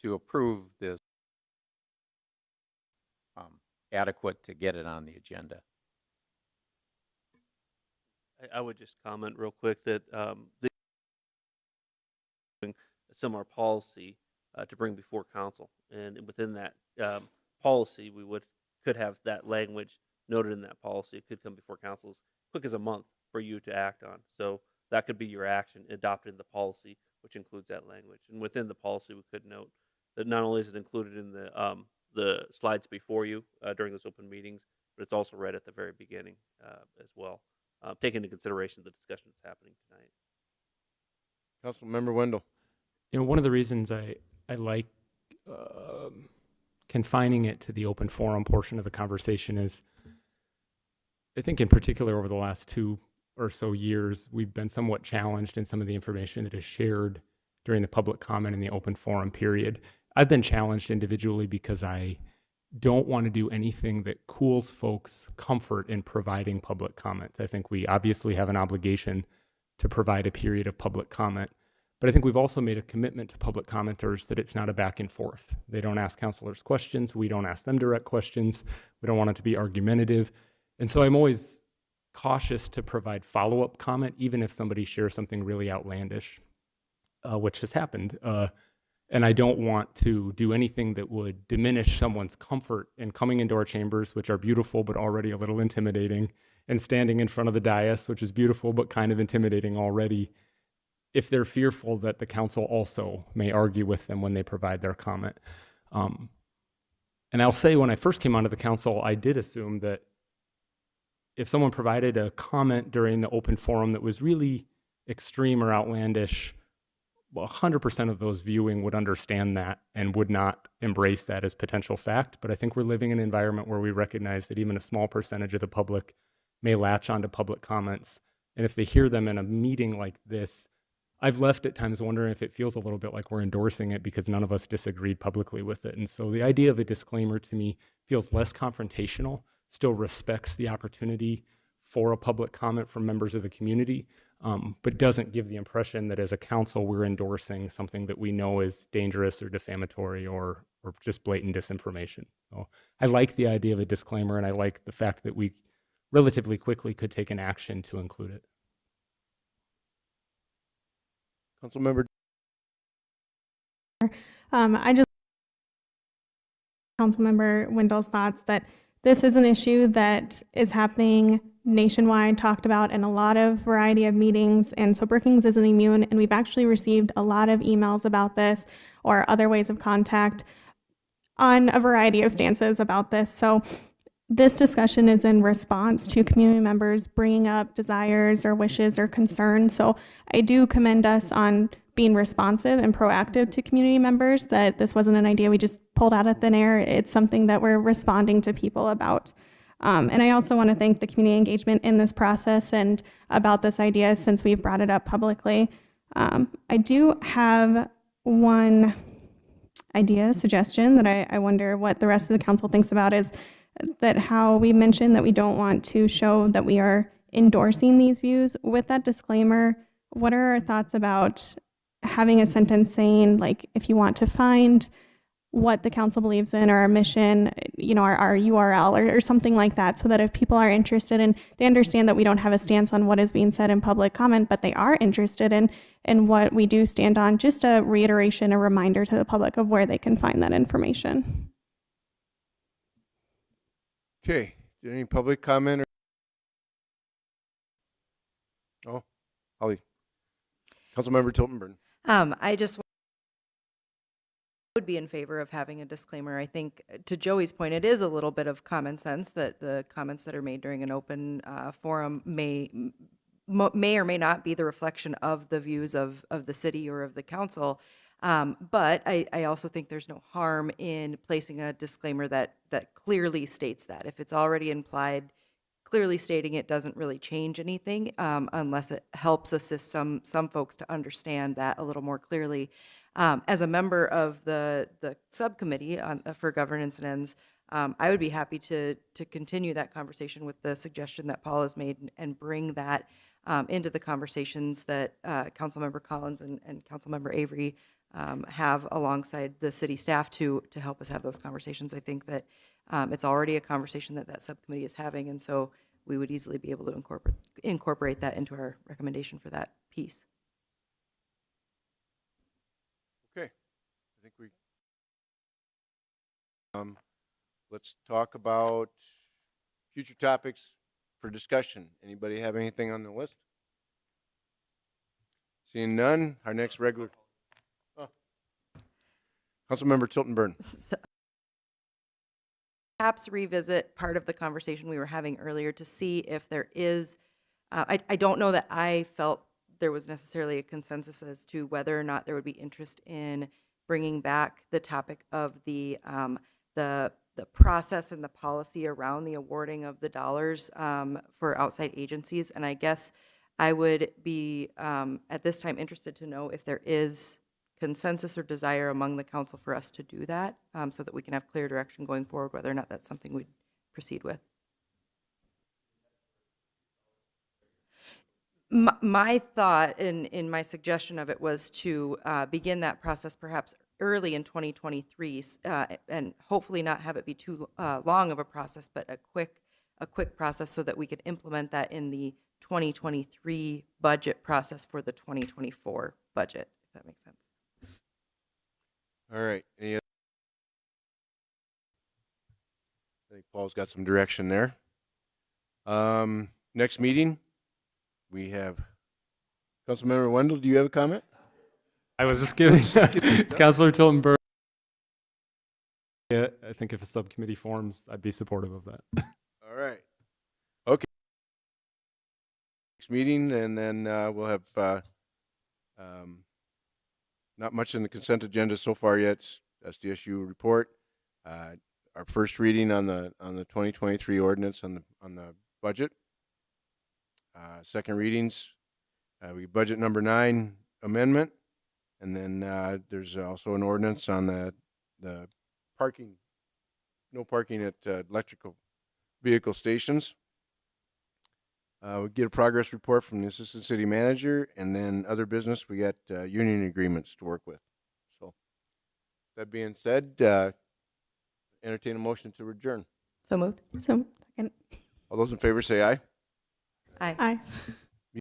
to approve this adequate to get it on the agenda. I would just comment real quick that the similar policy to bring before council, and within that policy, we could have that language noted in that policy. It could come before council as quick as a month for you to act on. So that could be your action adopted in the policy, which includes that language. And within the policy, we could note that not only is it included in the slides before you during those open meetings, but it's also read at the very beginning as well, taking into consideration the discussion that's happening tonight. Councilmember Wendell. One of the reasons I like confining it to the open forum portion of the conversation is, I think in particular over the last 2 or so years, we've been somewhat challenged in some of the information that is shared during the public comment in the open forum period. I've been challenged individually because I don't want to do anything that cools folks' comfort in providing public comment. I think we obviously have an obligation to provide a period of public comment. But I think we've also made a commitment to public commenters that it's not a back and forth. They don't ask counselors questions. We don't ask them direct questions. We don't want it to be argumentative. And so I'm always cautious to provide follow-up comment, even if somebody shares something really outlandish, which has happened. And I don't want to do anything that would diminish someone's comfort in coming into our chambers, which are beautiful but already a little intimidating, and standing in front of the dais, which is beautiful but kind of intimidating already, if they're fearful that the council also may argue with them when they provide their comment. And I'll say, when I first came onto the council, I did assume that if someone provided a comment during the open forum that was really extreme or outlandish, 100% of those viewing would understand that and would not embrace that as potential fact. But I think we're living in an environment where we recognize that even a small percentage of the public may latch onto public comments. And if they hear them in a meeting like this, I've left at times wondering if it feels a little bit like we're endorsing it because none of us disagreed publicly with it. And so the idea of a disclaimer to me feels less confrontational, still respects the opportunity for a public comment from members of the community, but doesn't give the impression that as a council we're endorsing something that we know is dangerous or defamatory or just blatant disinformation. So I like the idea of a disclaimer, and I like the fact that we relatively quickly could take an action to include it. Councilmember. I just, Councilmember Wendell's thoughts that this is an issue that is happening nationwide, talked about in a lot of variety of meetings, and so Brookings isn't immune, and we've actually received a lot of emails about this or other ways of contact on a variety of stances about this. So this discussion is in response to community members bringing up desires or wishes or concerns. So I do commend us on being responsive and proactive to community members, that this wasn't an idea we just pulled out of thin air. It's something that we're responding to people about. And I also want to thank the community engagement in this process and about this idea since we've brought it up publicly. I do have one idea, suggestion that I wonder what the rest of the council thinks about, is that how we mentioned that we don't want to show that we are endorsing these views. With that disclaimer, what are our thoughts about having a sentence saying, like, if you want to find what the council believes in or our mission, our URL or something like that, so that if people are interested and they understand that we don't have a stance on what is being said in public comment, but they are interested in what we do stand on, just a reiteration, a reminder to the public of where they can find that information. Okay, is there any public comment? Oh, Holly. Councilmember Tilton Burn. I just would be in favor of having a disclaimer. I think, to Joey's point, it is a little bit of common sense that the comments that are made during an open forum may or may not be the reflection of the views of the city or of the council. But I also think there's no harm in placing a disclaimer that clearly states that. If it's already implied, clearly stating it doesn't really change anything unless it helps assist some folks to understand that a little more clearly. As a member of the subcommittee for governance and ends, I would be happy to continue that conversation with the suggestion that Paul has made and bring that into the conversations that Councilmember Collins and Councilmember Avery have alongside the city staff to help us have those conversations. I think that it's already a conversation that subcommittee is having, and so we would easily be able to incorporate that into our recommendation for that piece. Okay, I think we. Let's talk about future topics for discussion. Anybody have anything on the list? Seeing none, our next regular. Oh. Councilmember Tilton Burn. Perhaps revisit part of the conversation we were having earlier to see if there is, I don't know that I felt there was necessarily a consensus as to whether or not there would be interest in bringing back the topic of the process and the policy around the awarding of the dollars for outside agencies. And I guess I would be at this time interested to know if there is consensus or desire among the council for us to do that, so that we can have clear direction going forward, whether or not that's something we'd proceed with. My thought in my suggestion of it was to begin that process perhaps early in 2023, and hopefully not have it be too long of a process, but a quick process, so that we could implement that in the 2023 budget process for the 2024 budget, if that makes sense. All right. I think Paul's got some direction there. Next meeting, we have Councilmember Wendell. Do you have a comment? I was just giving Councilor Tilton Burn. Yeah, I think if a subcommittee forms, I'd be supportive of that. All right. Okay. Next meeting, and then we'll have not much in the consent agenda so far yet. SDSU report, our first reading on the 2023 ordinance on the budget. Second readings, we budget number 9 amendment, and then there's also an ordinance on the parking, no parking at electrical vehicle stations. We get a progress report from the assistant city manager, and then other business, we got union agreements to work with. So that being said, entertain a motion to adjourn. So moved. So, second. All those in favor say aye. Aye. Aye.